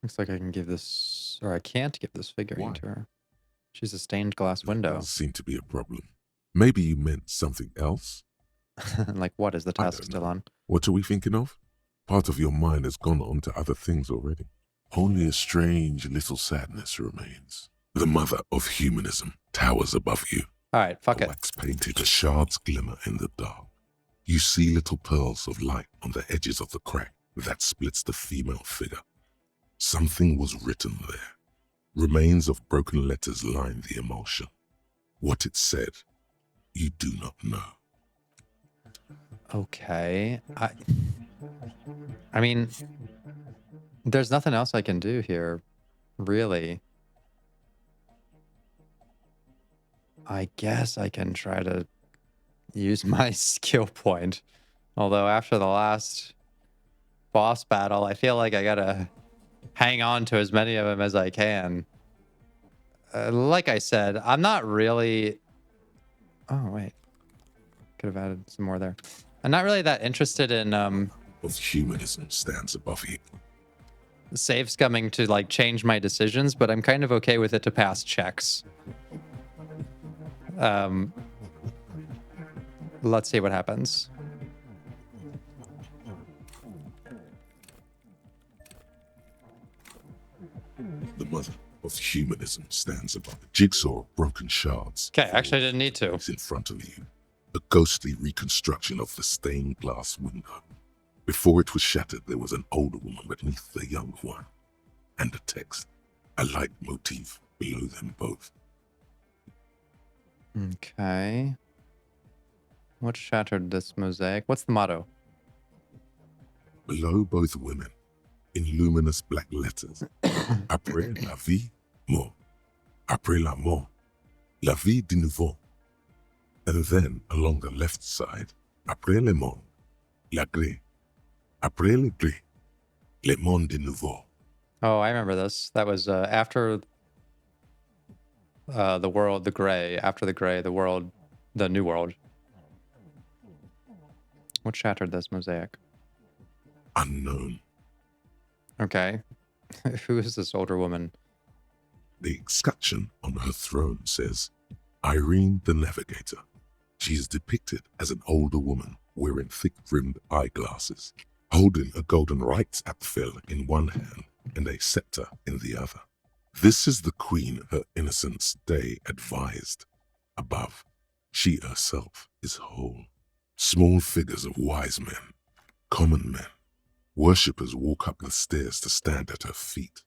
Looks like I can give this, or I can't give this figurine to her. She's a stained glass window. Does seem to be a problem. Maybe you meant something else? Like what is the I task don't still know. on? What are we thinking of? Part of your mind has gone on to other things already. Only a strange little sadness remains. The mother of humanism towers above you. All right, fuck The it. wax painted, the shards glimmer in the dark. You see little pearls of light on the edges of the crack that splits the female figure. Something was written there. Remains of broken letters line the emulsion. What it said, you do not know. Okay. I mean, there's nothing else I can do here, really. I guess I can try to use my skill point. Although after the last boss battle, I feel like I gotta hang on to as many of them as I can. Like I said, I'm not really... Oh, wait. Could have added some more there. I'm not really that interested in Of humanism stands above you. save scumming to like change my decisions, but I'm kind of okay with it to pass checks. Let's see what happens. The mother of humanism stands above a jigsaw of broken shards. Okay, actually I didn't need to. Is in front of you. A ghostly reconstruction of the stained glass window. Before it was shattered, there was an older woman beneath the younger one. And a text, a light motif below them both. Okay. What shattered this mosaic? What's the motto? Below both women, in luminous black letters, après la vie, mort. Après la mort, la vie de nouveau. And then, along the left side, après le monde, la gré. Après le gré, le monde de nouveau. Oh, I remember this. That was after the world, the gray. After the gray, the world, the new world. What shattered this mosaic? Unknown. Okay. Who is this older woman? The escutcheon on her throne says, Irene the Navigator. She is depicted as an older woman wearing thick-rimmed eyeglasses, holding a golden Reichsapfel in one hand and a scepter in the other. This is the queen her innocence Day advised. Above, she herself is whole. Small figures of wise men, common men, worshippers walk up the stairs to stand at her feet.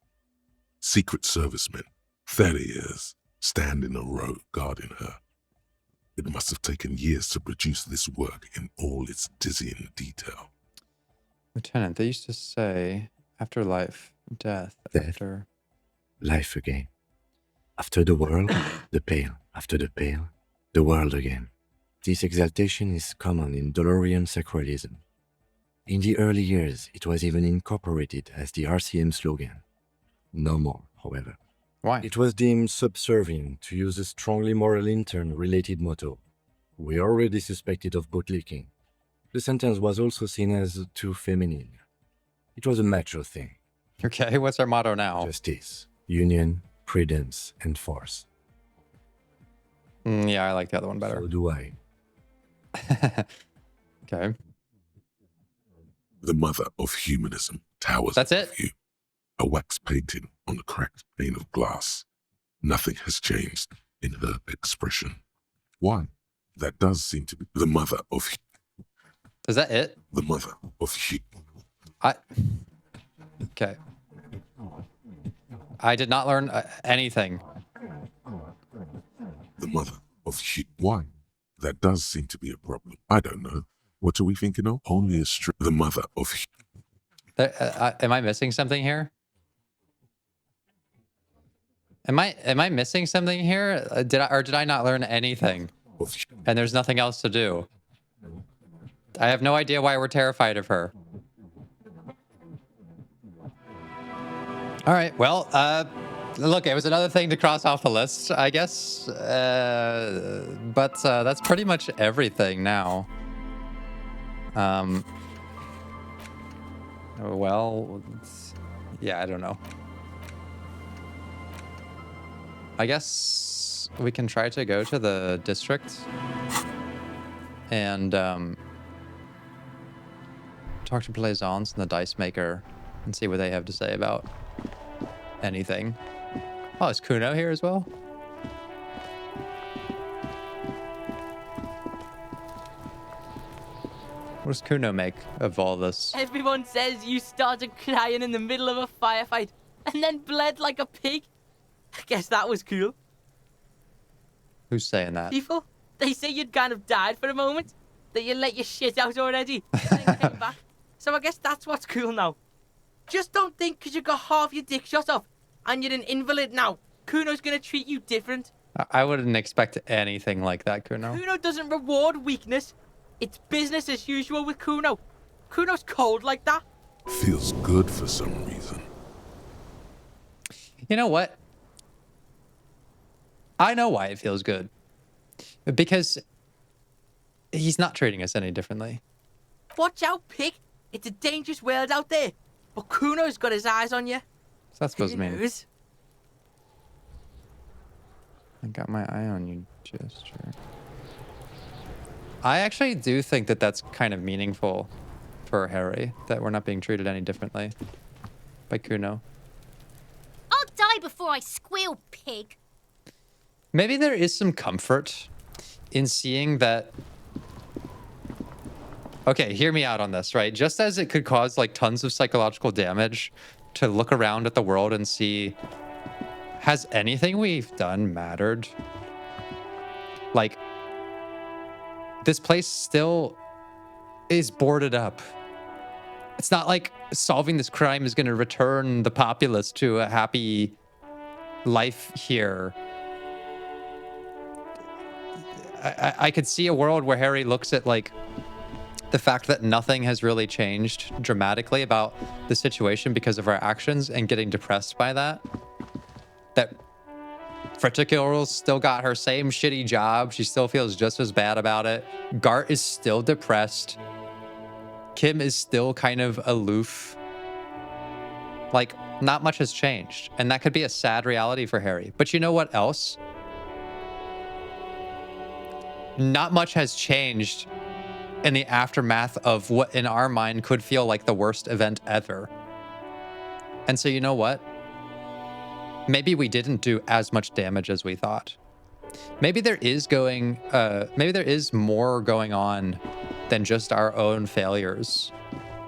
Secret servicemen, 30 years, stand in a row guarding her. It must have taken years to produce this work in all its dizzying detail. Lieutenant, they used to say, after life, death, Death. after... Life again. After the world, the pale. After the pale, the world again. This exaltation is common in Dolorian sacralism. In the early years, it was even incorporated as the RCM slogan. No more, however. Why? It was deemed subservient to use a strongly moral intern-related motto. We already suspected of bootlicking. The sentence was also seen as too feminine. It was a macho thing. Okay, what's our motto now? Justice, union, prudence, and force. Yeah, I like the other one better. So do I. Okay. The mother of humanism towers That's above it? you. A wax painting on a cracked pane of glass. Nothing has changed in her expression. Why? That does seem to be the mother of Is that it? the mother of Okay. I did not learn anything. the mother of Why? That does seem to be a problem. I don't know. What are we thinking of? Only a the mother of Am I missing something here? Am I missing something here? Did I not learn anything? And there's nothing else to do. I have no idea why we're terrified of her. All right, well, look, it was another thing to cross off the list, I guess. But that's pretty much everything now. Well, yeah, I don't know. I guess we can try to go to the district and talk to Plaisance and the dice maker and see what they have to say about anything. Oh, is Cuno here as well? What does Cuno make of all this? Everyone says you started crying in the middle of a firefight and then bled like a pig. I guess that was cool. Who's saying that? People, they say you'd kind of died for a moment, that you let your shit out already, and then came back. So I guess that's what's cool now. Just don't think because you got half your dick shot off and you're an invalid now, Cuno's gonna treat you different. I wouldn't expect anything like that, Cuno. Cuno doesn't reward weakness. It's business as usual with Cuno. Cuno's cold like that. feels good for some reason. You know what? I know why it feels good. Because he's not treating us any differently. Watch out, pig. It's a dangerous world out there. But Cuno's got his eyes on you. What's that supposed to mean? Knows? I got my eye on you gesture. I actually do think that that's kind of meaningful for Harry, that we're not being treated any differently by Cuno. I'll die before I squeal, pig. Maybe there is some comfort in seeing that. Okay, hear me out on this, right? Just as it could cause like tons of psychological damage to look around at the world and see, has anything we've done mattered? Like, this place still is boarded up. It's not like solving this crime is going to return the populace to a happy life here. I could see a world where Harry looks at like the fact that nothing has really changed dramatically about the situation because of our actions and getting depressed by that. That Freticural's still got her same shitty job. She still feels just as bad about it. Garte is still depressed. Kim is still kind of aloof. Like, not much has changed. And that could be a sad reality for Harry. But you know what else? not much has changed in the aftermath of what in our mind could feel like the worst event ever. And so you know what? Maybe we didn't do as much damage as we thought. Maybe there is more going on than just our own failures.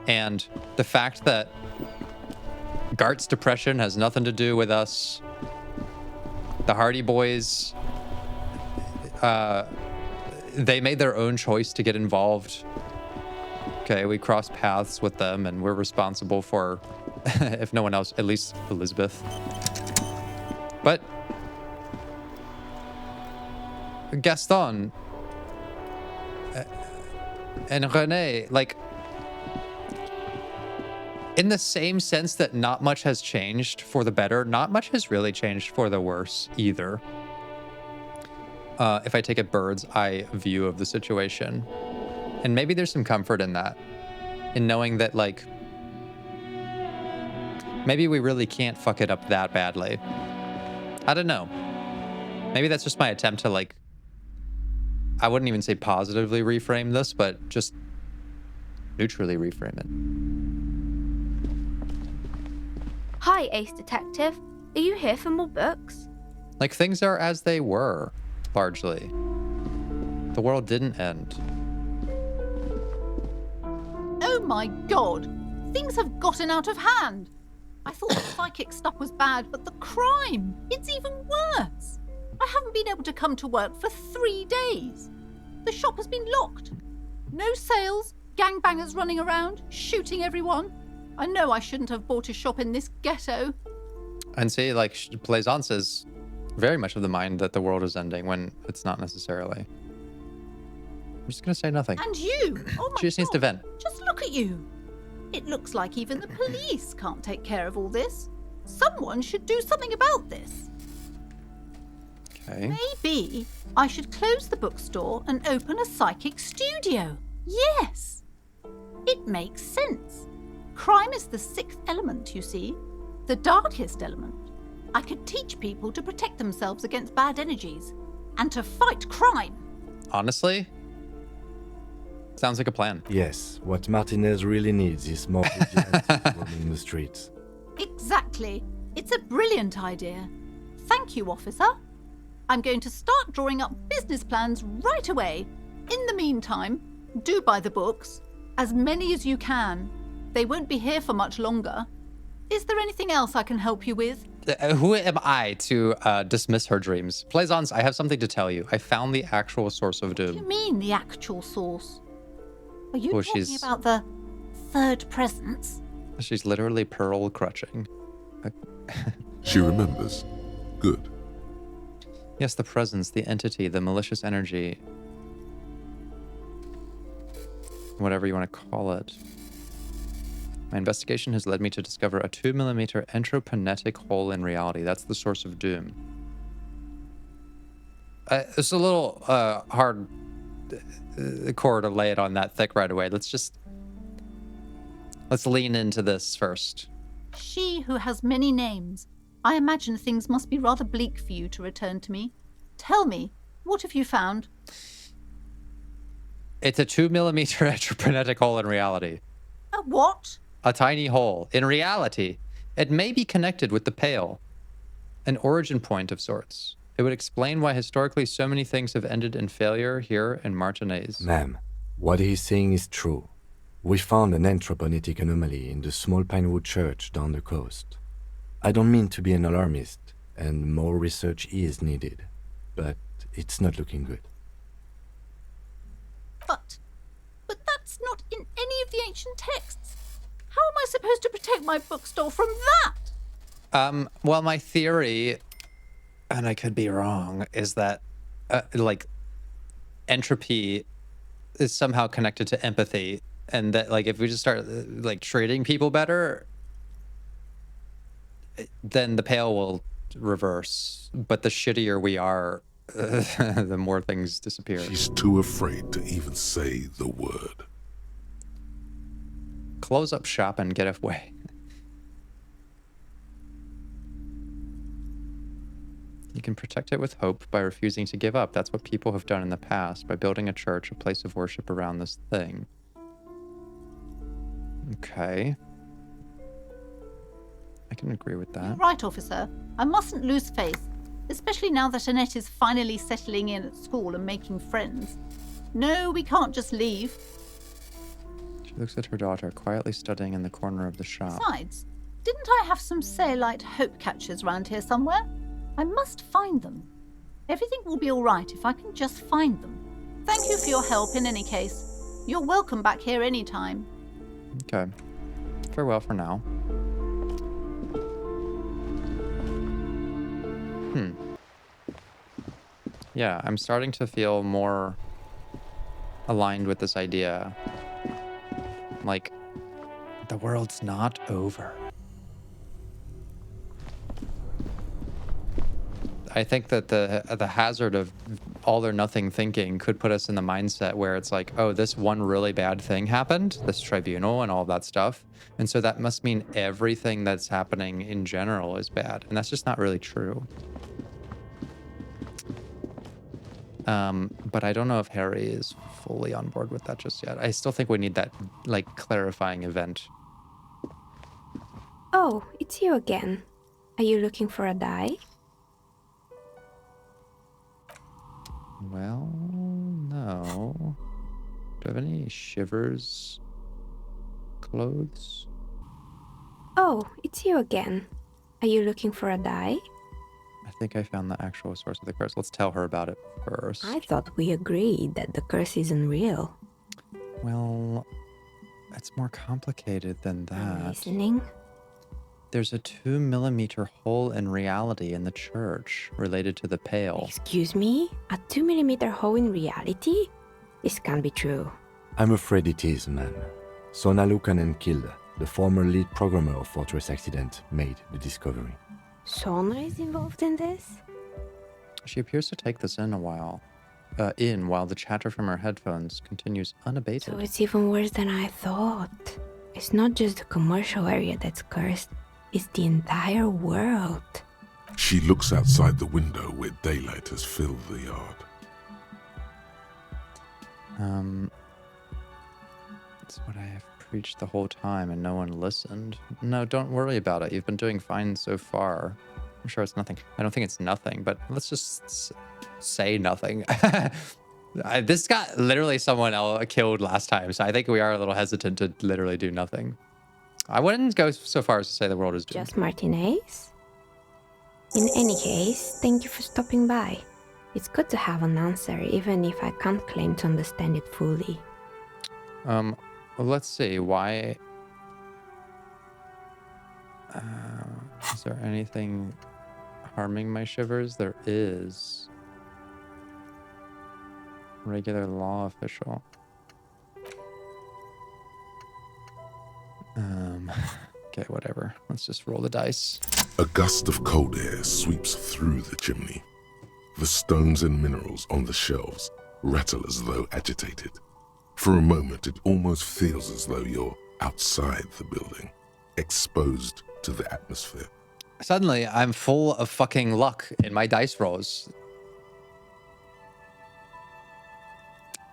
And the fact that Garte's depression has nothing to do with us. The Hardy Boys, they made their own choice to get involved. Okay, we crossed paths with them and we're responsible for, if no one else, at least Elizabeth. But Gaston and Rene, like, in the same sense that not much has changed for the better, not much has really changed for the worse either. If I take a bird's eye view of the situation. And maybe there's some comfort in that. In knowing that, like, maybe we really can't fuck it up that badly. I don't know. Maybe that's just my attempt to, like, I wouldn't even say positively reframe this, but just neutrally reframe it. Hi, Ace Detective. Are you here for more books? Like, things are as they were, largely. The world didn't end. Oh my god! Things have gotten out of hand! I thought the psychic stuff was bad, but the crime! It's even worse! I haven't been able to come to work for 3 days. The shop has been locked. No sales, gangbangers running around, shooting everyone. I know I shouldn't have bought a shop in this ghetto. And see, like, Plaisance is very much of the mind that the world is ending when it's not necessarily. I'm just gonna say nothing. And you! Oh my She just needs to vent. Just look at you. It looks like even the police can't take care of all this. Someone should do something about this. Okay. Maybe I should close the bookstore and open a psychic studio. Yes! It makes sense. Crime is the 6th element, you see. The darkest element. I could teach people to protect themselves against bad energies and to fight crime. Honestly, sounds like a plan. Yes, what Martinaise really needs is more vigilante roaming the streets. Exactly. It's a brilliant idea. Thank you, officer. I'm going to start drawing up business plans right away. In the meantime, do buy the books. As many as you can. They won't be here for much longer. Is there anything else I can help you with? Who am I to dismiss her dreams? Plaisance, I have something to tell you. I found the actual source of What do doom. you mean, the actual source? Are you Well, talking she's- about the third presence? She's literally pearl crutching. She remembers. Good. Yes, the presence, the entity, the malicious energy. Whatever you want to call it. My investigation has led me to discover a 2mm entropinetic hole in reality. That's the source of doom. It's a little hard core to lay it on that thick right away. Let's lean into this first. She who has many names. I imagine things must be rather bleak for you to return to me. Tell me, what have you found? It's a 2mm entropinetic hole in reality. A what? A tiny hole. In reality, it may be connected with the Pale. An origin point of sorts. It would explain why historically so many things have ended in failure here in Martinaise. Ma'am, what he's saying is true. We found an entropinetic anomaly in the small Pinewood church down the coast. I don't mean to be an alarmist, and more research is needed, but it's not looking good. But that's not in any of the ancient texts. How am I supposed to protect my bookstore from that? Well, my theory, and I could be wrong, is that, like, entropy is somehow connected to empathy, and that, like, if we just start, like, treating people better, then the Pale will reverse. But the shittier we are, the more things disappear. She's too afraid to even say the word. Close up shop and get away. You can protect it with hope by refusing to give up. That's what people have done in the past, by building a church, a place of worship around this thing. Okay. I can agree with that. You're right, officer. I mustn't lose faith, especially now that Annette is finally settling in at school and making friends. No, we can't just leave. She looks at her daughter, quietly studying in the corner of the shop. Besides, didn't I have some Sayalite hope catchers round here somewhere? I must find them. Everything will be all right if I can just find them. Thank you for your help in any case. You're welcome back here anytime. Okay. Farewell for now. Yeah, I'm starting to feel more aligned with this idea. Like, the world's not over. I think that the hazard of all or nothing thinking could put us in the mindset where it's like, oh, this one really bad thing happened, this tribunal and all that stuff. And so that must mean everything that's happening in general is bad. And that's just not really true. But I don't know if Harry is fully on board with that just yet. I still think we need that, like, clarifying event. Oh, it's you again. Are you looking for a die? Well, no. Do I have any shivers clothes? Oh, it's you again. Are you looking for a die? I think I found the actual source of the curse. Let's tell her about it first. I thought we agreed that the curse isn't real. Well, it's more complicated than that. Listening? There's a 2mm hole in reality in the church related to the Pale. Excuse me? A 2mm hole in reality? This can't be true. I'm afraid it is, man. Sona Lukanen killed the former lead programmer of Fortress Accident, made the discovery. Sona is involved in this? She appears to take this in while the chatter from her headphones continues unabated. So it's even worse than I thought. It's not just the commercial area that's cursed, it's the entire world. She looks outside the window where daylight has filled the yard. That's what I have preached the whole time and no one listened. No, don't worry about it. You've been doing fine so far. I'm sure it's nothing. I don't think it's nothing, but let's just say nothing. This got literally someone else killed last time, so I think we are a little hesitant to literally do nothing. I wouldn't go so far as to say the world is doomed. Just Martinaise? In any case, thank you for stopping by. It's good to have an answer, even if I can't claim to understand it fully. Let's see, why... is there anything harming my shivers? There is. Regular law official. Okay, whatever. Let's just roll the dice. A gust of cold air sweeps through the chimney. The stones and minerals on the shelves rattle as though agitated. For a moment, it almost feels as though you're outside the building, exposed to the atmosphere. Suddenly, I'm full of fucking luck in my dice rolls.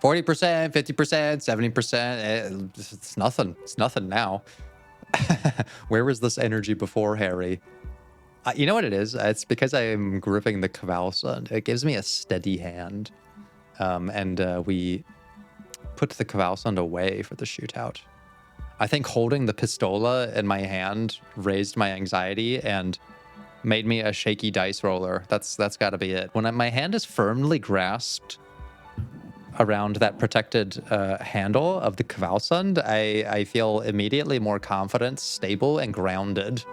40%, 50%, 70%. It's nothing. It's nothing now. Where was this energy before, Harry? You know what it is? It's because I am gripping the Cavalsund. It gives me a steady hand. We put the Cavalsund away for the shootout. I think holding the pistola in my hand raised my anxiety and made me a shaky dice roller. That's got to be it. When my hand is firmly grasped around that protected handle of the Cavalsund, I feel immediately more confident, stable, and grounded.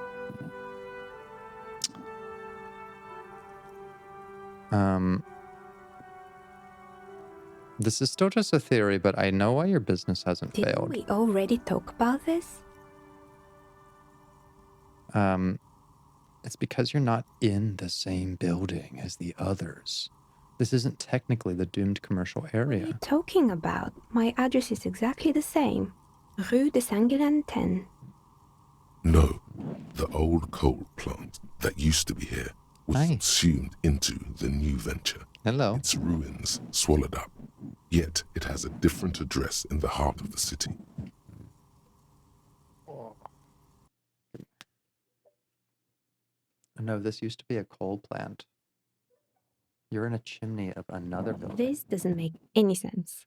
This is still just a theory, but I know why your business hasn't failed. Didn't we already talk about this? It's because you're not in the same building as the others. This isn't technically the doomed commercial area. What are you talking about? My address is exactly the same. Rue de Saint-Guilain 10. No, the old coal plant that used to be here was Hi. subsumed into the new venture. Hello. Its ruins swallowed up. Yet it has a different address in the heart of the city. No, this used to be a coal plant. You're in a chimney of another building. This doesn't make any sense.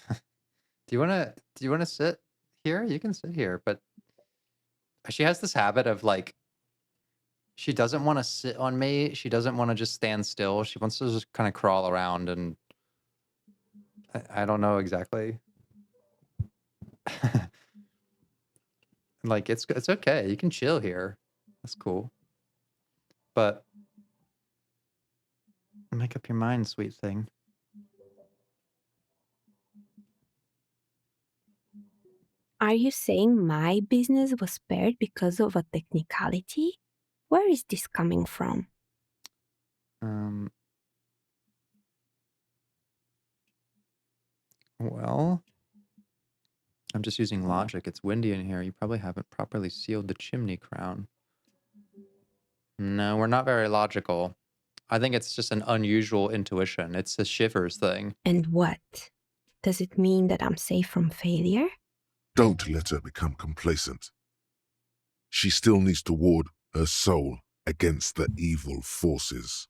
Do you wanna sit here? You can sit here, but she has this habit of like she doesn't want to sit on me. She doesn't want to just stand still. She wants to just kind of crawl around, and I don't know exactly. Like it's okay. You can chill here. That's cool. But make up your mind, sweet thing. Are you saying my business was spared because of a technicality? Where is this coming from? Well, I'm just using logic. It's windy in here. You probably haven't properly sealed the chimney crown. No, we're not very logical. I think it's just an unusual intuition. It's a shivers thing. And what? Does it mean that I'm safe from failure? Don't let her become complacent. She still needs to ward her soul against the evil forces.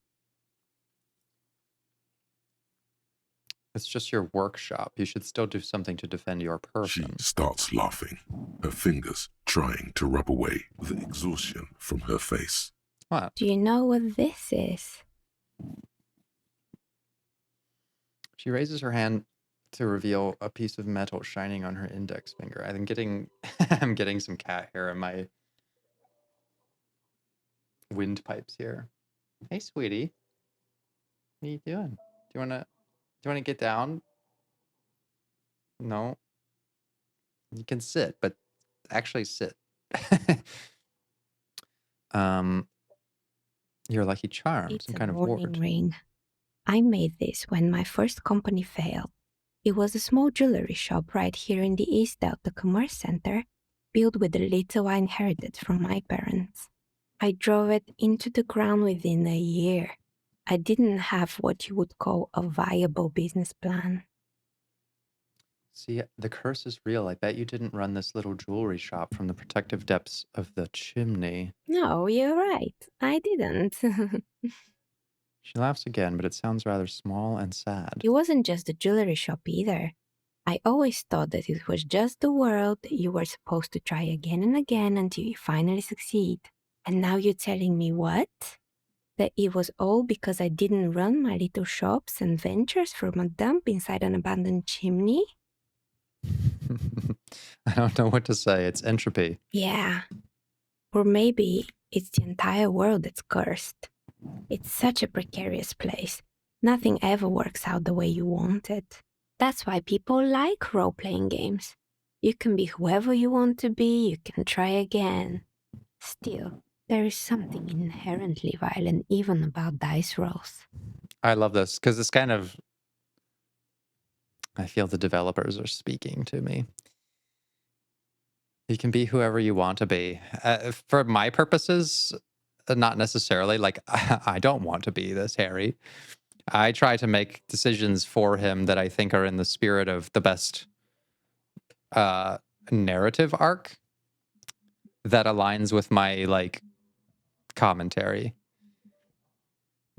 It's just your workshop. You should still do something to defend your person. She starts laughing, her fingers trying to rub away the exhaustion from her face. What? Do you know what this is? She raises her hand to reveal a piece of metal shining on her index finger. I'm getting I'm getting some cat hair in my windpipes here. Hey, sweetie. What are you doing? Do you wanna get down? No. You can sit, but actually sit. Your lucky charm, It's some a kind of warning ward. ring. I made this when my first company failed. It was a small jewelry shop right here in the East Delta Commerce Center, built with the little I inherited from my parents. I drove it into the ground within a year. I didn't have what you would call a viable business plan. See, the curse is real. I bet you didn't run this little jewelry shop from the protective depths of the chimney. No, you're right. I didn't. She laughs again, but it sounds rather small and sad. It wasn't just the jewelry shop either. I always thought that it was just the world that you were supposed to try again and again until you finally succeed. And now you're telling me what? That it was all because I didn't run my little shops and ventures from a dump inside an abandoned chimney? I don't know what to say. It's entropy. Yeah. Or maybe it's the entire world that's cursed. It's such a precarious place. Nothing ever works out the way you want it. That's why people like role-playing games. You can be whoever you want to be, you can try again. Still, there is something inherently violent even about dice rolls. I love this because it's kind of... I feel the developers are speaking to me. You can be whoever you want to be. For my purposes, not necessarily. Like, I don't want to be this Harry. I try to make decisions for him that I think are in the spirit of the best narrative arc that aligns with my, like, commentary.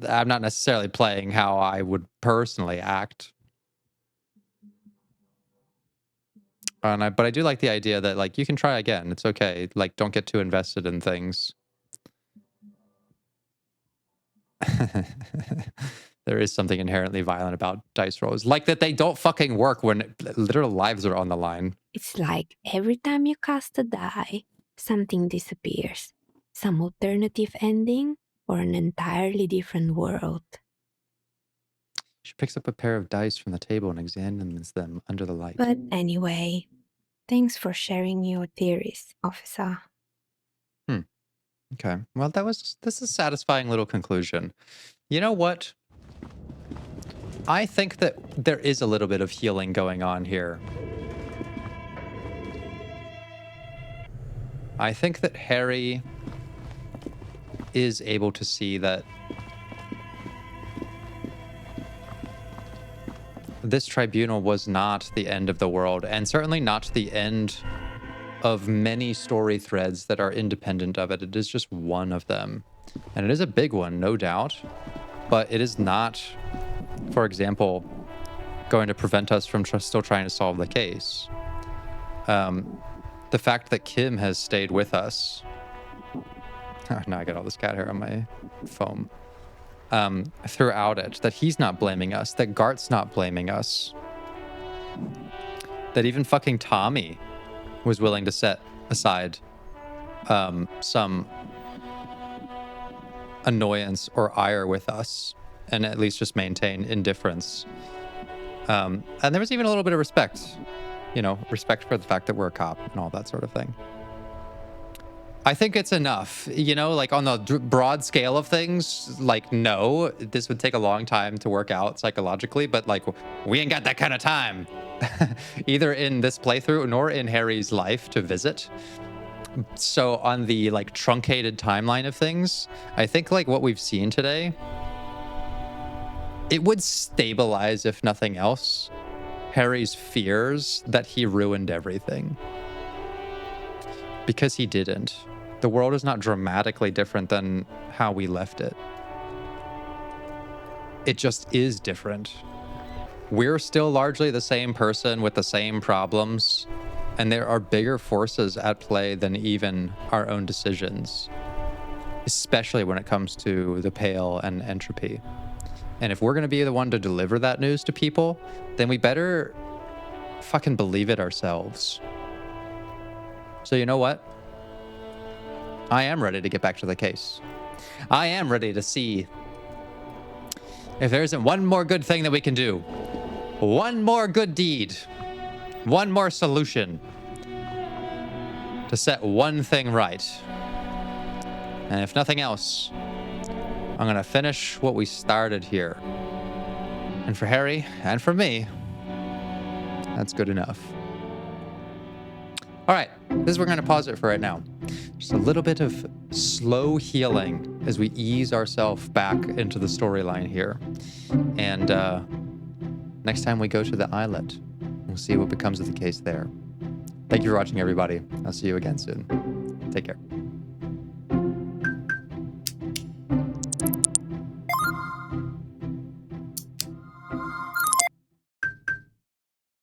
I'm not necessarily playing how I would personally act. But I do like the idea that, like, you can try again. It's okay. Like, don't get too invested in things. There is something inherently violent about dice rolls. Like that they don't fucking work when literal lives are on the line. It's like every time you cast a die, something disappears. Some alternative ending or an entirely different world. She picks up a pair of dice from the table and examines them under the light. But anyway, thanks for sharing your theories, officer. Okay. Well, this is a satisfying little conclusion. You know what? I think that there is a little bit of healing going on here. I think that Harry is able to see that this tribunal was not the end of the world, and certainly not the end of many story threads that are independent of it. It is just one of them. And it is a big one, no doubt. But it is not, for example, going to prevent us from still trying to solve the case. The fact that Kim has stayed with us. Now I got all this cat hair on my foam. Throughout it, that he's not blaming us, that Garte's not blaming us, that even fucking Tommy was willing to set aside some annoyance or ire with us and at least just maintain indifference. And there was even a little bit of respect, you know, respect for the fact that we're a cop and all that sort of thing. I think it's enough, you know, like on the broad scale of things, like, no, this would take a long time to work out psychologically, but like, we ain't got that kind of time either in this playthrough nor in Harry's life to visit. So on the like truncated timeline of things, I think like what we've seen today, it would stabilize, if nothing else, Harry's fears that he ruined everything. Because he didn't. The world is not dramatically different than how we left it. It just is different. We're still largely the same person with the same problems, and there are bigger forces at play than even our own decisions, especially when it comes to the Pale and entropy. And if we're going to be the one to deliver that news to people, then we better fucking believe it ourselves. So you know what? I am ready to get back to the case. I am ready to see if there isn't one more good thing that we can do. One more good deed. One more solution. To set one thing right. And if nothing else, I'm going to finish what we started here. And for Harry, and for me, that's good enough. All right, this is where we're going to pause it for right now. Just a little bit of slow healing as we ease ourselves back into the storyline here. And next time we go to the islet, we'll see what becomes of the case there. Thank you for watching, everybody. I'll see you again soon. Take care.